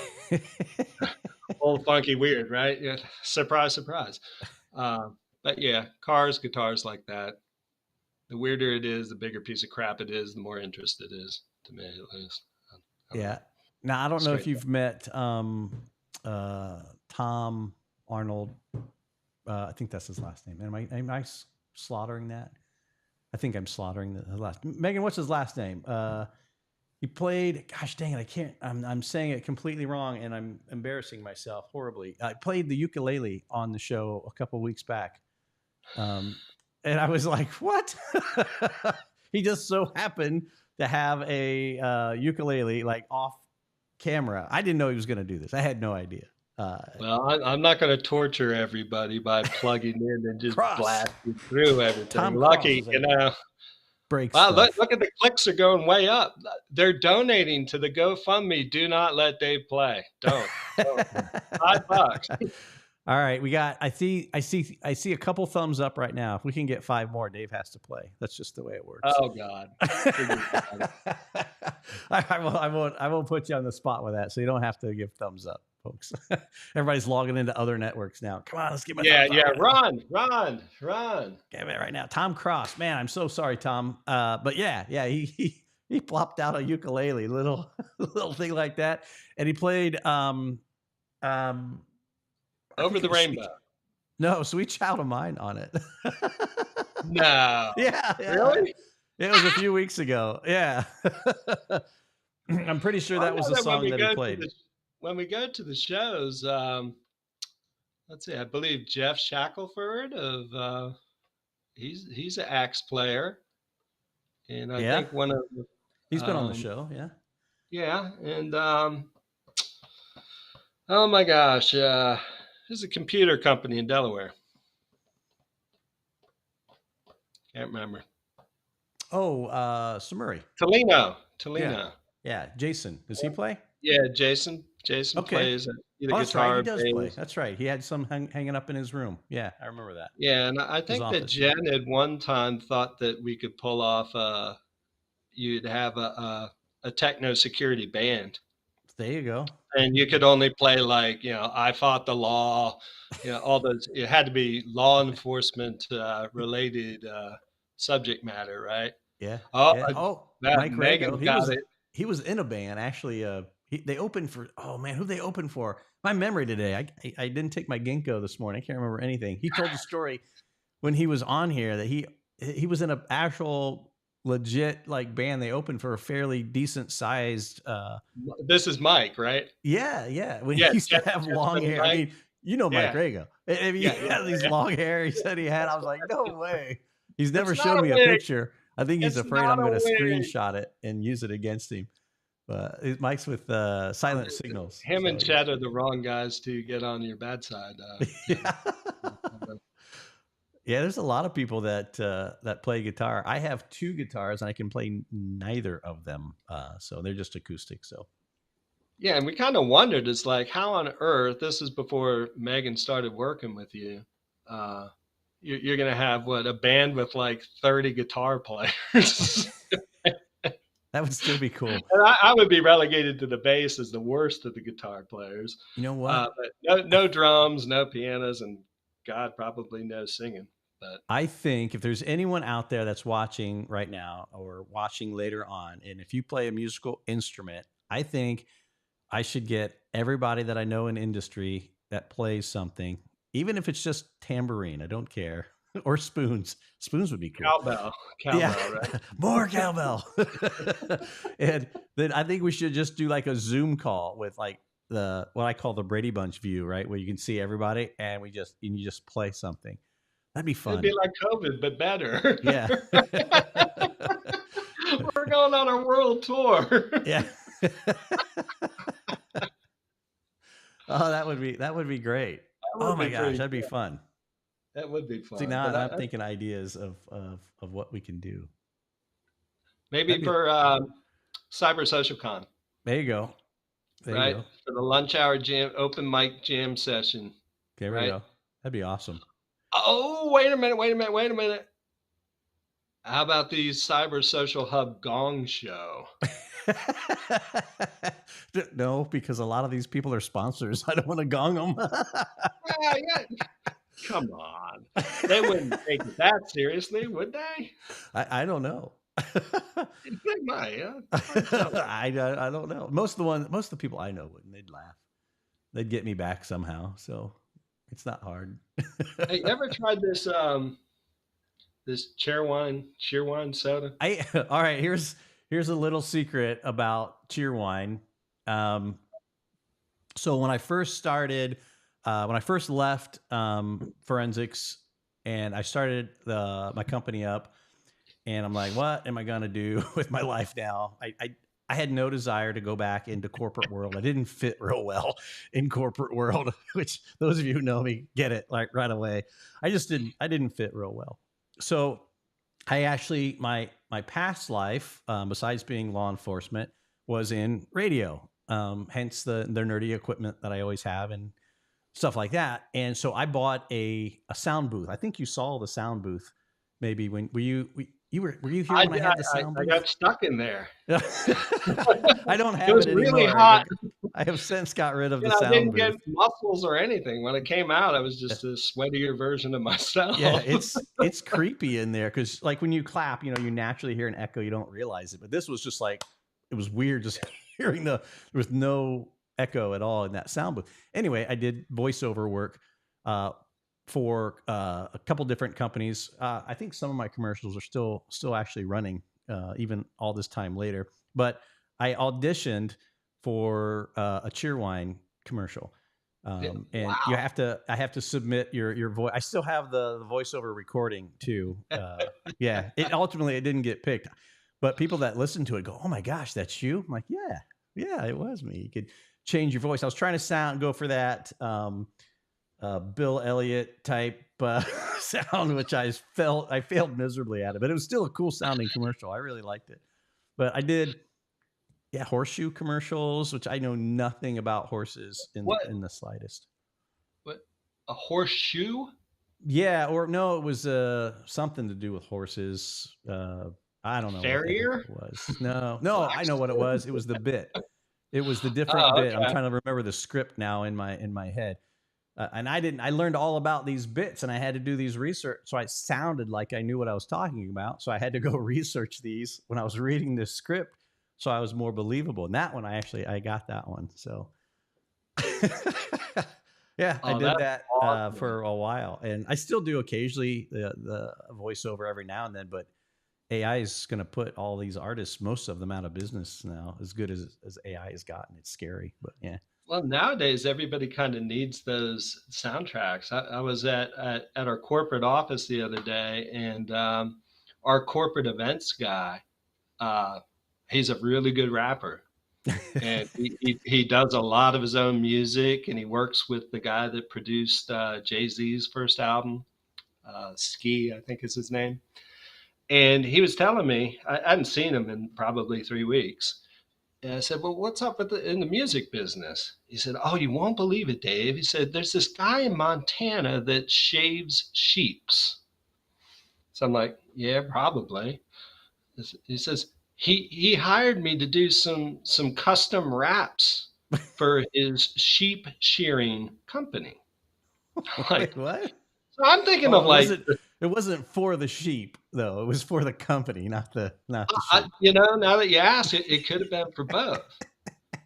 old funky weird, right? Yeah. Surprise, surprise. But yeah, guitars like that. The weirder it is, the bigger piece of crap it is, the more interest it is, to me at least. Yeah. Now I don't know if you've met Tom Arnold. I think that's his last name. Am I slaughtering that? I think I'm slaughtering the last. Megan, what's his last name? He played. Gosh dang it! I can't. I'm saying it completely wrong, and I'm embarrassing myself horribly. I played the ukulele on the show a couple weeks back, um, and I was like, "What?" He just so happened to have a ukulele like off camera. I didn't know he was going to do this. I had no idea. Well, I'm not going to torture everybody by plugging in and just Cross. blasting through everything. Tom Cross Lucky, is like break wow, stuff. look at the clicks are going way up. They're donating to the GoFundMe. Do not let Dave play. Don't. $5. All right, we got. I see a couple thumbs up right now. If we can get 5 more, Dave has to play. That's just the way it works. Oh God. I won't put you on the spot with that, so you don't have to give thumbs up, folks. Everybody's logging into other networks now. Come on, let's give my thumbs up. Run. Give it right now. Tom Cross, man, I'm so sorry, Tom. But yeah, he plopped out a ukulele, little thing like that, and he played Over the Rainbow. No, Sweet Child of Mine on it. No. Yeah. Really? It was a few weeks ago. Yeah. I'm pretty sure that was the song that he played. When we go to the shows, let's see, I believe Jeff Shackelford of he's an axe player. And I think one of he's been on the show, yeah. Yeah, and oh my gosh, there's a computer company in Delaware. Can't remember. Oh, Samuri. Tolino. Yeah. Jason. Does he play? Yeah, Jason plays either guitar. Right. He does play. That's right. He had some hanging up in his room. Yeah, I remember that. Yeah, and I think that Jen at one time thought that we could pull off you'd have a techno security band. There you go. And you could only play like, I Fought the Law, all those. It had to be law enforcement related subject matter, right? Yeah. Mike Rago. He was in a band actually. They opened for. Oh man, who they opened for? My memory today. I didn't take my ginkgo this morning. I can't remember anything. He told the story when he was on here that he was in an actual legit like band. They opened for a fairly decent sized. This is Mike, right? Yeah. When he used to have long hair. I mean, Mike Rago. I mean, he had these long hair. He said he had. I was like, no way. He's never showed me a picture. I think he's afraid I'm going to screenshot it and use it against him. But Mike's with Silent Signals. Him and Chet are the wrong guys to get on your bad side. Yeah, there's a lot of people that play guitar. I have 2 guitars and I can play neither of them. So they're just acoustic. So yeah, and we kind of wondered, it's like, how on earth, this is before Megan started working with you, you're going to have a band with like 30 guitar players. That would still be cool. And I would be relegated to the bass as the worst of the guitar players. You know what? But no drums, no pianos, and God, probably no singing. But I think if there's anyone out there that's watching right now or watching later on, and if you play a musical instrument, I think I should get everybody that I know in industry that plays something, even if it's just tambourine. I don't care. Or spoons. Spoons would be cool. Cowbell, right? More cowbell. And then I think we should just do like a Zoom call with like what I call the Brady Bunch view, right? Where you can see everybody and you just play something. That'd be fun. It'd be like COVID, but better. Yeah. We're going on a world tour. Yeah. Oh, that would be great. Oh my gosh, that'd be fun. That would be fun. See, now I'm thinking ideas of what we can do. Maybe for Cyber Social Con. There you go. For the lunch hour jam, open mic jam session. There we go. That'd be awesome. Oh, wait a minute. How about the Cyber Social Hub Gong Show? No, because a lot of these people are sponsors. I don't want to gong them. Yeah. Come on. They wouldn't take it that seriously, would they? I don't know. They might, yeah. I don't know. Most of the people I know wouldn't. They'd laugh. They'd get me back somehow. So it's not hard. Hey, you ever tried this cheerwine soda? All right, here's Here's a little secret about Cheerwine. Um, so when I first started, when I first left forensics, and I started my company up, and I'm like, what am I gonna do with my life now? I had no desire to go back into corporate world. I didn't fit real well in corporate world, which those of you who know me get it like right away. I didn't fit real well. So I actually my past life, besides being law enforcement, was in radio. Hence the nerdy equipment that I always have and stuff like that. And so I bought a sound booth. I think you saw the sound booth. Maybe when were you here I, when I had the sound I booth? got stuck in there. I don't It have was it really anymore. hot. I have since got rid of You the know, I sound didn't get booth. muscles or anything. When it came out, I was Yeah, just a sweatier version of yeah, myself. it's creepy in there because like when you clap, you naturally hear an echo. You don't realize it, but this was just like it was weird just hearing there was no echo at all in that sound booth. Anyway, I did voiceover work uh, for a couple different companies. I think some of my commercials are still actually running even all this time later. But I auditioned for a Cheerwine commercial, and Wow. I have to submit your voice. I still have the voiceover recording too. Yeah, it didn't get picked, but people that listen to it go, "Oh my gosh, that's you!" I'm like, "Yeah, yeah, it was me." You could change your voice. I was trying to go for that Bill Elliott type sound, which I failed miserably at it, but it was still a cool sounding commercial. I really liked it. But I did, yeah, horseshoe commercials, which I know nothing about horses What? in the slightest. What? A horseshoe? Yeah, or no, it was something to do with horses. I don't know what the heck Farrier? it was. No, no, I know what it Blacksmith? was. It was the bit. It was the different Oh, bit. I'm okay. trying to remember the script now in my head. And I didn't. I learned all about these bits, and I had to do these research. So I sounded like I knew what I was talking about. So I had to go research these when I was reading this script, so I was more believable. And that one, I got that one. So yeah, I Oh, did that's that awesome. for a while, and I still do occasionally the voiceover every now and then. But AI is going to put all these artists, most of them, out of business now. As good as AI has gotten, it's scary. But yeah. Well, nowadays everybody kind of needs those soundtracks. I was at our corporate office the other day, and our corporate events guy, uh, he's a really good rapper, and he does a lot of his own music, and he works with the guy that produced Jay Z's first album, Ski, I think is his name. And he was telling me I hadn't seen him in probably 3 weeks. And I said, "Well, what's up with in the music business?" He said, "Oh, you won't believe it, Dave." He said, "There's this guy in Montana that shaves sheeps." So I'm like, "Yeah, probably." He says he hired me to do some custom wraps for his sheep shearing company. Wait, Like, what? so I'm thinking Oh, of like, it wasn't for the sheep though. It was for the company, not the sheep. now that you ask, it could have been for both.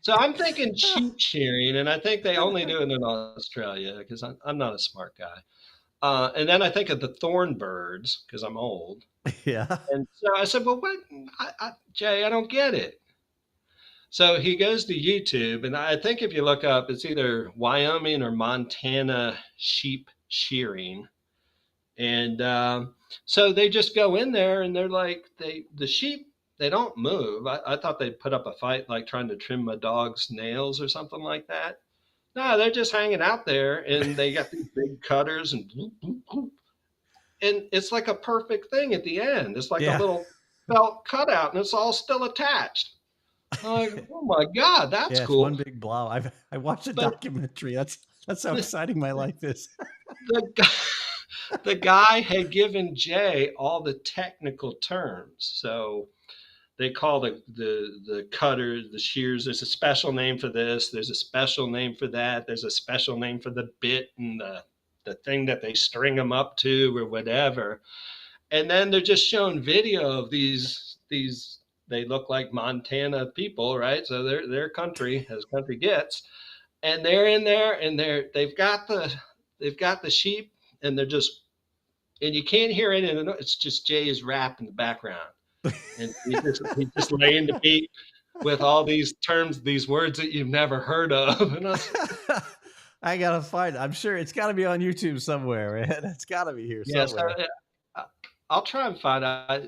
So I'm thinking sheep shearing, and I think they only do it in Australia because I'm not a smart guy. And then I think of the thorn birds because I'm old. Yeah. And so I said, "Well, what, Jay? I don't get it." So he goes to YouTube, and I think if you look up, it's either Wyoming or Montana sheep shearing, and so they just go in there, and they're like, the sheep they don't move. I thought they'd put up a fight like trying to trim my dog's nails or something like that. No, they're just hanging out there, and they got these big cutters and bloop, bloop, bloop, and it's like a perfect thing at the end. It's like a Yeah. little felt cutout, and it's all still attached. I'm like, oh my god, that's Yeah, it's one cool. big blob. I watched a But documentary. That's how the, exciting my life is. the guy, the guy had given Jay all the technical terms. So they call the cutters, the shears. There's a special name for this. There's a special name for that. There's a special name for the bit and the thing that they string them up to or whatever. And then they're just showing video of these. They look like Montana people, right? So they're country as country gets, and they're in there and they've got the sheep, and they're just, and you can't hear any of the noise. It's just Jay's rap in the background. and he just laying the beat with all these terms, these words that you've never heard of. And I was, I gotta find it. I'm sure it's got to be on YouTube somewhere, man. It's got to be here yeah, so somewhere. I, I'll try and find out.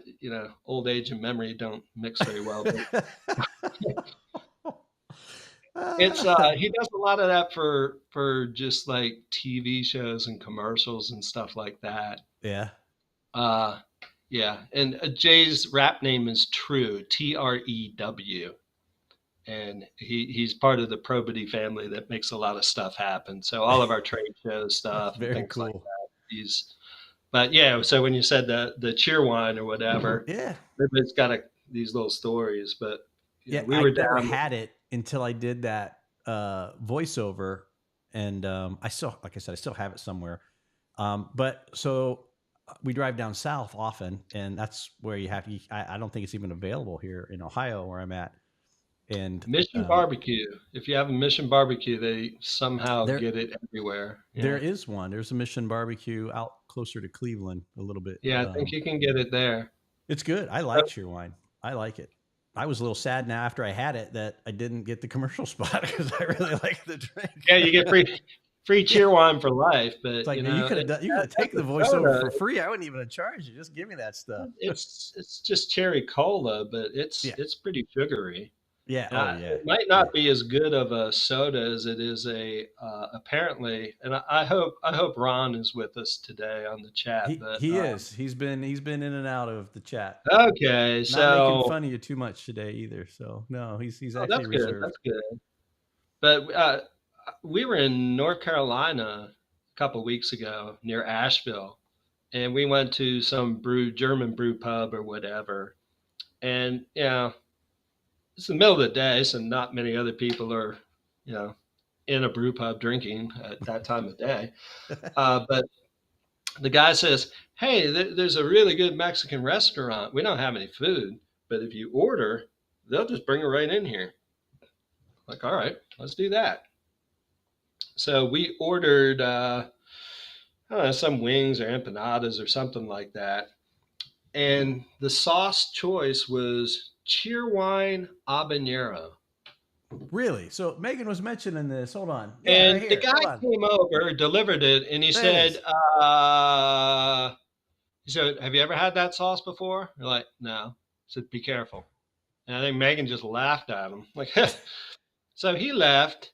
Old age and memory don't mix very well, but it's he does a lot of that for just like TV shows and commercials and stuff like that. Yeah. Uh, yeah, and Jay's rap name is True, Trew, and he's part of the Probity family that makes a lot of stuff happen. So all of our trade show stuff and Very things like cool. that. But yeah. So when you said the cheer wine or whatever, Yeah. it's got these little stories. But Yeah. we I were never down. had it until I did that voiceover, and I still, like I said, I still have it somewhere. But so we drive down south often, and that's where you have to. I don't think it's even available here in Ohio where I'm at. And Mission Barbecue. If you have a Mission Barbecue, they somehow there get it everywhere. there Yeah. is one. There's a Mission Barbecue out closer to Cleveland a little bit. Yeah, I think you can get it there. It's good. I like cheer wine. I like it. I was a little sad now after I had it that I didn't get the commercial spot because I really like the drink. Yeah, you get free cheer wine for life. But It's like, you you know, could have taken the the voiceover soda, for free. I wouldn't even have charged you. Just give me that stuff. it's just cherry cola, but Yeah. it's pretty sugary. Yeah. Oh yeah. It might not be as good of a soda as it is apparently. And I hope Ron is with us today on the chat. But He is. He's been in and out of the chat. okay, Not making so fun of you too much today either. So no, he's oh, actually that's good. reserved. That's good. But we were in North Carolina a couple weeks ago near Asheville, and we went to some German brew pub or whatever. And it's the middle of the day, so not many other people are, you know, in a brew pub drinking at that time of day. But the guy says, "Hey, there's a really good Mexican restaurant. We don't have any food, but if you order, they'll just bring it right in here." Like, all right, let's do that. So we ordered, I don't know, some wings or empanadas or something like that. And the sauce choice was Cheerwine Habanero. Really? So Megan was mentioning this. Hold on. Yeah, right And the here. guy Hold on. came over, delivered it, and There it is. he said, "Have you ever had that sauce before?" We're like, "No." He said, "Be careful." And I think Megan just laughed at him. Like, so he left,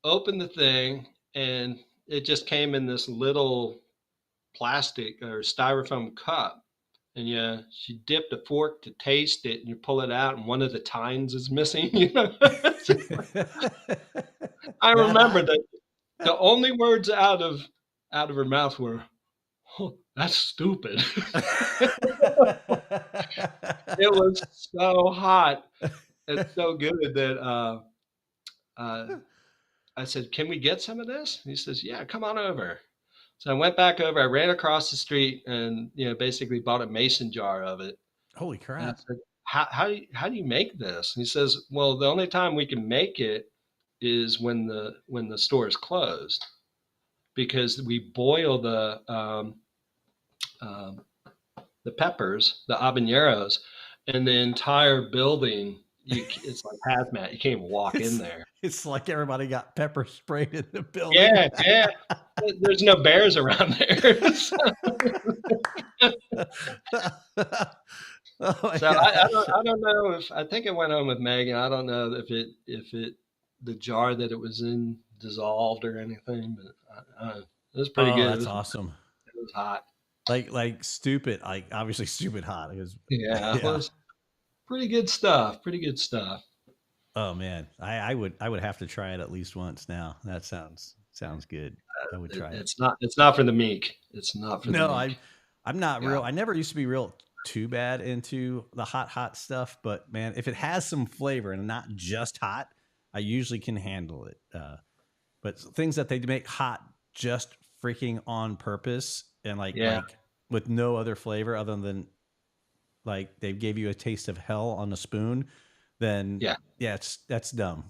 opened the thing, and it just came in this little plastic or styrofoam cup. And she dipped a fork to taste it, and you pull it out, and one of the tines is missing. I That remember hot? that the only words out of her mouth were, "Oh, that's stupid." It was so hot and so good that I said, "Can we get some of this?" And he says, "Yeah, come on over." So I went back over. I ran across the street and basically bought a mason jar of it. Holy And I crap. said, how do you make this? And he says, "Well, the only time we can make it is when the store is closed, because we boil um, the peppers, the habaneros, and the entire building. It's like hazmat. You can't even walk in It's, there." it's like everybody got pepper sprayed in the building. Yeah, yeah. There's no bears around there. So, Oh my so I, I gosh. don't I don't know if I think it went home with Megan. I don't know if it the jar that it was in dissolved or anything, but it was pretty Oh, good. that's awesome. It was hot. Like stupid, like obviously stupid hot. Because Yeah, it yeah. was pretty good stuff. Pretty good stuff. Oh man, I would have to try it at least once now. That sounds good. I would try it. It's not for the meek. It's not for the No, meek. I'm not Yeah. real. I never used to be real too bad into the hot stuff, but man, if it has some flavor and not just hot, I usually can handle it. But things that they make hot just freaking on purpose and Yeah. like with no other flavor other than like they gave you a taste of hell on a spoon, then Yeah. yeah, that's dumb.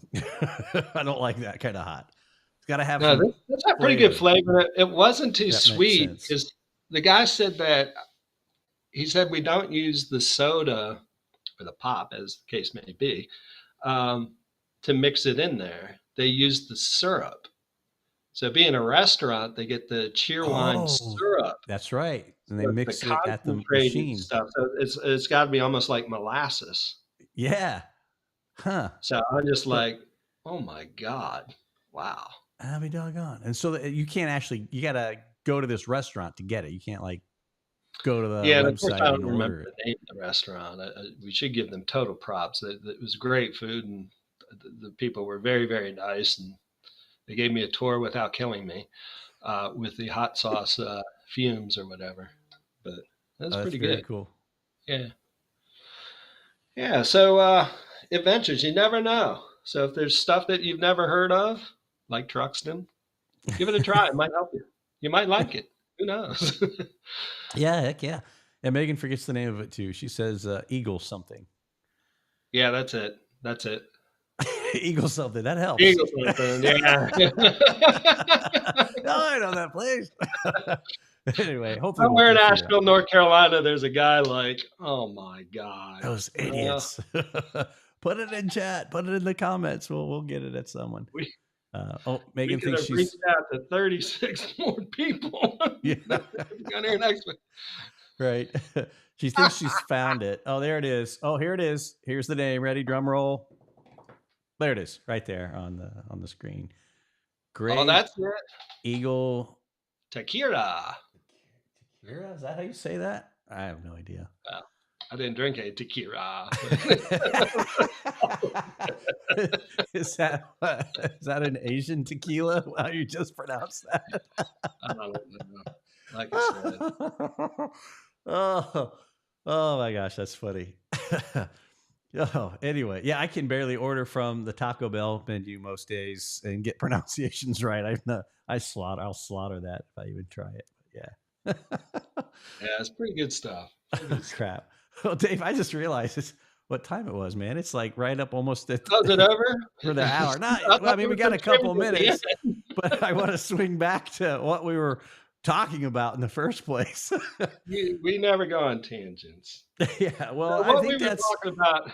I don't like that kind of hot. It's got to have No, some this had pretty good flavor. flavor. It wasn't too That makes sweet sense. because the guy said that he said we don't use the soda or the pop, as the case may be, um, to mix it in there. They use the syrup. So being a restaurant, they get the cheerwine Oh, syrup. that's right. And they So it's the mix it at the concentrated machine. stuff. So it's got to be almost like molasses. Yeah. Huh. So I'm just So like, oh my God, wow. I'll be doggone. And so you can't actually, you got to go to this restaurant to get it. You can't like go to the Yeah, and of course I website don't and remember order it. the name of the restaurant. We should give them total props. It was great food, and the people were very, very nice, and they gave me a tour without killing me with the hot sauce fumes or whatever. But that's Oh, that's pretty very good. cool. Yeah, yeah. So adventures, you never know. So if there's stuff that you've never heard of, like Truxton, give it a try. It might help you. You might like it. Who knows? Yeah, heck yeah. And Megan forgets the name of it too. She says Eagle something. Yeah, that's it. That's it. Eagle something. That helps. Eagle something. Yeah. No, I know that place. Anyway, hopefully we'll Somewhere in figure it out. Asheville, North Carolina, there's a guy like, oh my God. Those idiots. Put it in chat. Put it in the comments. We'll get it at someone. We, Oh, we Megan could thinks have reached she's out to 36 more people. yeah. Down here next week. Right. She thinks she's found it. Oh, there it is. Oh, here it is. Here's the name. Ready? Drum roll. There it is, right there on the screen. Oh, Great that's it. Eagle. Tequila. Tequila? Is that how you say that? I have no idea. Well, I didn't drink a tequila. Is that an Asian tequila? How you just pronounced that? I don't know. Like I said. Oh my gosh, that's funny. Oh, anyway, yeah, I can barely order from the Taco Bell menu most days and get pronunciations right. I'll slaughter that if I even try it. But yeah. Yeah, it's pretty good stuff. Crap. Well, Dave, I just realized what time it was, man. It's like right up almost at Oh, is it over? for the hour. Not, I well, I thought mean, we we were got a couple continuing at the minutes, end. but I want to swing back to what we were talking about in the first place. We never go on tangents. Yeah, well, So I what we think were that's talking about.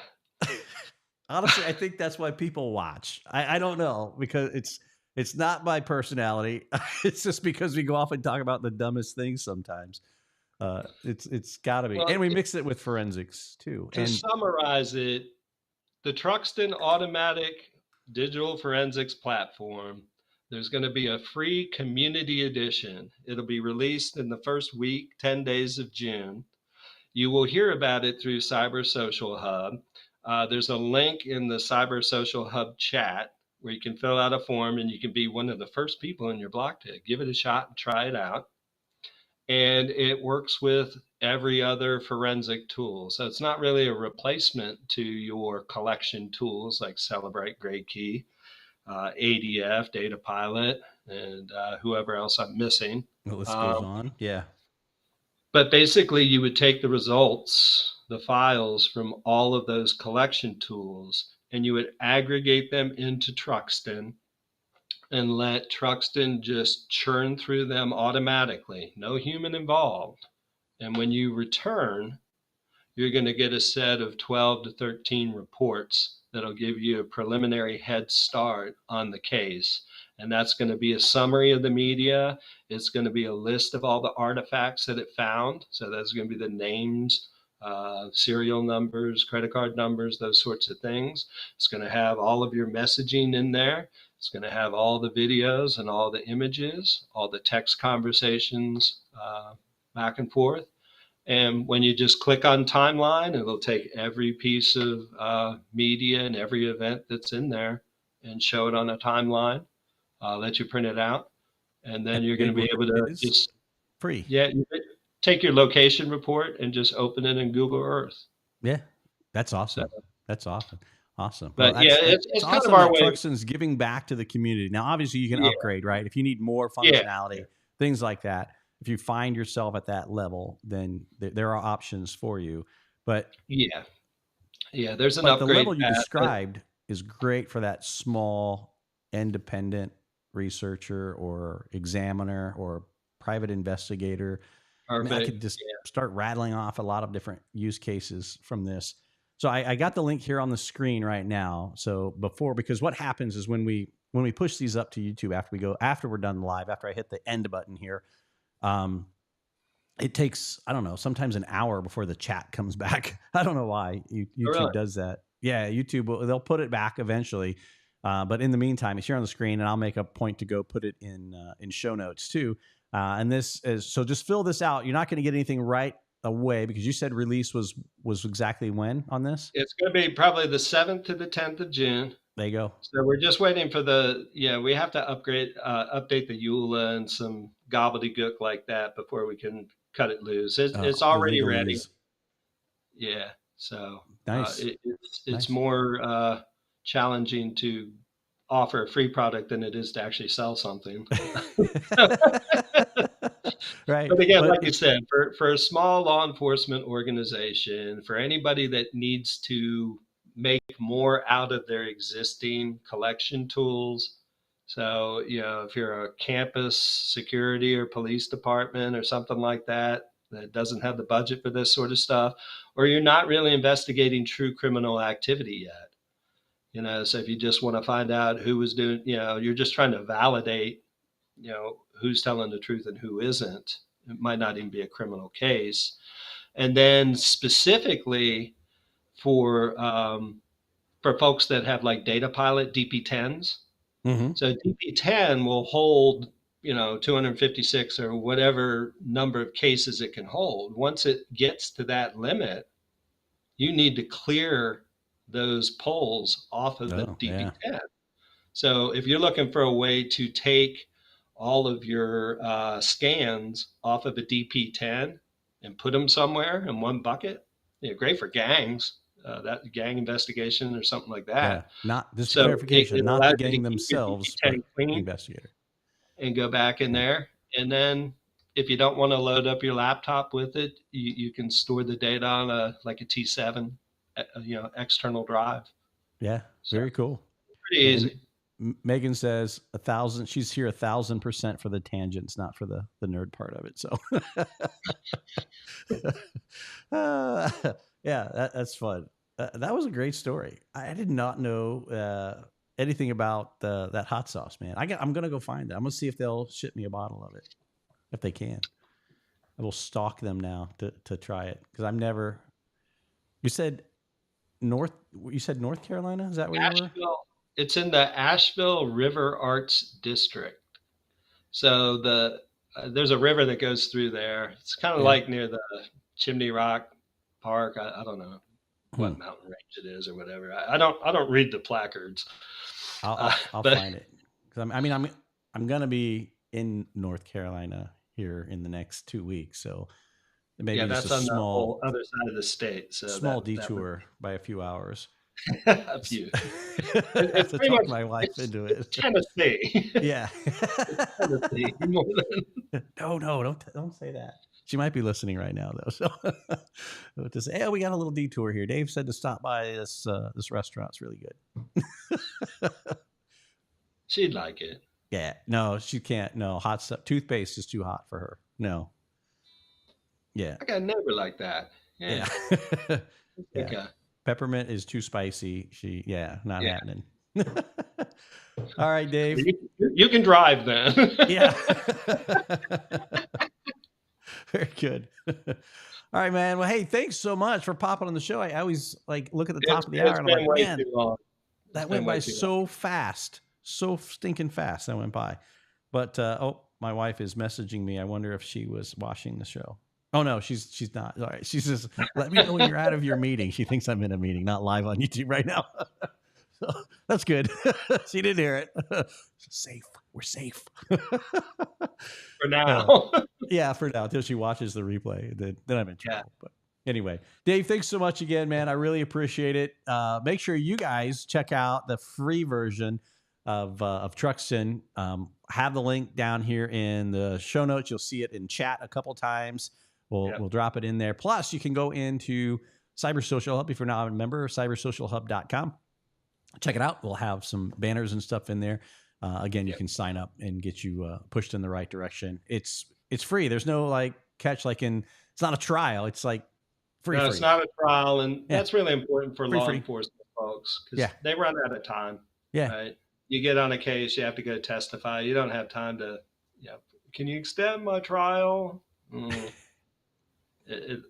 honestly, I think that's why people watch. I don't know because it's not my personality. It's just because we go off and talk about the dumbest things sometimes. It's got to be, Well, and we mix it with forensics too. to And summarize it, the Truxton Automatic Digital Forensics Platform, there's going to be a free community edition. It'll be released in the first week, 10 days of June. You will hear about it through Cyber Social Hub. There's a link in the Cyber Social Hub chat where you can fill out a form and you can be one of the first people in your block to give it a shot and try it out. And it works with every other forensic tool. So it's not really a replacement to your collection tools like Celebrate, Grade Key, ADF, Data Pilot, and whoever else I'm missing. the list goes on. Yeah. But basically, you would take the results, the files from all of those collection tools, and you would aggregate them into Truxton and let Truxton just churn through them automatically, no human involved. And when you return, you're going to get a set of 12 to 13 reports that'll give you a preliminary head start on the case. And that's going to be a summary of the media. It's going to be a list of all the artifacts that it found. So that's going to be the names, serial numbers, credit card numbers, those sorts of things. It's going to have all of your messaging in there. It's going to have all the videos and all the images, all the text conversations back and forth. And when you just click on timeline, it'll take every piece of media and every event that's in there and show it on a timeline, let you print it out. And then you're going to be able to just, free. yeah, you take your location report and just open it in Google Earth. Yeah, that's awesome. That's awesome. Awesome. But well, yeah, it's it's awesome kind of our that way. Truxton's giving back to the community. Now, obviously, you can Yeah. upgrade, right? If you need more functionality, things like that. If you find yourself at that level, then there are options for you. But yeah, there's an but the upgrade level you path, described is great for that small, independent researcher or examiner or private investigator. I mean, I could just start rattling off a lot of different use cases from this. So I got the link here on the screen right now. So because what happens is when we push these up to YouTube after we're done live, after I hit the end button here, it takes, I don't know, sometimes an hour before the chat comes back. I don't know why Oh, YouTube really? does that. Yeah, YouTube they'll put it back eventually. But in the meantime, it's here on the screen, and I'll make a point to go put it in show notes too. And this is, so just fill this out. You're not going to get anything right away because you said release was exactly when on this. It's going to be probably the 7th to the 10th of June. There you go. So we're just waiting for we have to update the EULA and some gobbledygook like that before we can cut it loose. It's already ready. Yeah. So nice. It's nice. more challenging to offer a free product than it is to actually sell something. Right. But again, like you said, for a small law enforcement organization, for anybody that needs to make more out of their existing collection tools. So, if you're a campus security or police department or something like that, that doesn't have the budget for this sort of stuff, or you're not really investigating true criminal activity yet. So if you just want to find out who was doing, you're just trying to validate, who's telling the truth and who isn't. It might not even be a criminal case. And then specifically for folks that have like Data Pilot DP10s. Mm-hmm. So DP10 will hold, 256 or whatever number of cases it can hold. Once it gets to that limit, you need to clear those polls off of the DP10. Yeah. So if you're looking for a way to take all of your scans off of a DP10 and put them somewhere in one bucket, great for gangs, that gang investigation or something like that. Yeah, not this clarification, not the gang themselves, but the investigator. And go back in there. And then if you don't want to load up your laptop with it, you can store the data on a T7, external drive. Yeah, very cool. Pretty easy. Megan says 1,000. She's here 1,000% for the tangents, not for the nerd part of it. So, yeah, that's fun. That was a great story. I did not know anything about that hot sauce, man. I'm gonna go find it. I'm gonna see if they'll ship me a bottle of it, if they can. I will stalk them now to try it because I'm never. You said North Carolina? Is that where you were? It's in the Asheville River Arts District. So there's a river that goes through there. It's kind of like near the Chimney Rock Park. I don't know what mountain range it is or whatever. I don't read the placards. I'll find it because I'm gonna be in North Carolina here in the next 2 weeks. So maybe that's just a on small the other side of the state. So small detour by a few hours. A few. It's to talk my wife into it. Tennessee. Yeah. Tennessee. No, don't say that. She might be listening right now though. So to say, hey, we got a little detour here. Dave said to stop by this restaurant. It's really good. She'd like it. Yeah. No, she can't. No, hot stuff. Toothpaste is too hot for her. No. Yeah. I got a neighbor like that. Yeah. Yeah. Peppermint is too spicy. Not happening. All right, Dave. You can drive then. Yeah. Very good. All right, man. Well, hey, thanks so much for popping on the show. I always look at the top of the hour and I'm like, man, that went by so fast. So stinking fast that went by. But my wife is messaging me. I wonder if she was watching the show. Oh no, she's not. All right. She says, let me know when you're out of your meeting. She thinks I'm in a meeting, not live on YouTube right now. So that's good. She didn't hear it. Safe. We're safe. For now. Yeah, for now. Until she watches the replay. Then I'm in trouble. Yeah. But anyway, Dave, thanks so much again, man. I really appreciate it. Make sure you guys check out the free version of Truxton. Have the link down here in the show notes. You'll see it in chat a couple times. We'll drop it in there. Plus, you can go into Cyber Social Hub if you're not a member, cybersocialhub.com. Check it out. We'll have some banners and stuff in there. Again, you can sign up and get you pushed in the right direction. It's free. There's no catch it's not a trial. It's Free, No, it's free. not a trial, and Yeah. that's really important for Free, law free. enforcement folks because Yeah. they run out of time, Yeah. right? You get on a case, you have to go testify. You don't have time to, you know, can you extend my trial? Mm, it,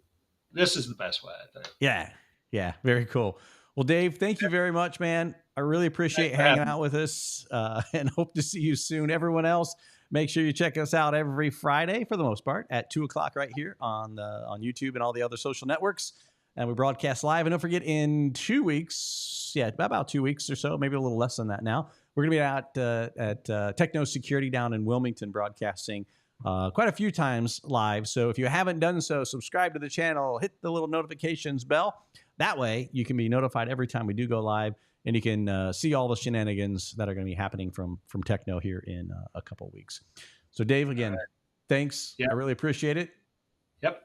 this is the best way, I think. Yeah. Yeah. Very cool. Well, Dave, thank you very much, man. I really Thanks appreciate for hanging having me. out with us and hope to see you soon. Everyone else, make sure you check us out every Friday for the most part at 2 o'clock right here on YouTube and all the other social networks. And we broadcast live. And don't forget, in 2 weeks, about 2 weeks or so, maybe a little less than that now, we're going to be out at Techno Security down in Wilmington broadcasting quite a few times live. So if you haven't done so, subscribe to the channel, hit the little notifications bell. That way you can be notified every time we do go live, and you can see all the shenanigans that are going to be happening from Techno here in a couple of weeks. So Dave, All again, right. thanks. I Yep. really appreciate it. Yep.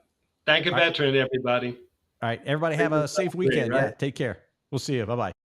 Thank a All right. veteran, everybody. All right. Everybody have Freedom a safe free, weekend. Yeah. right? Take care. We'll see you. Bye-bye.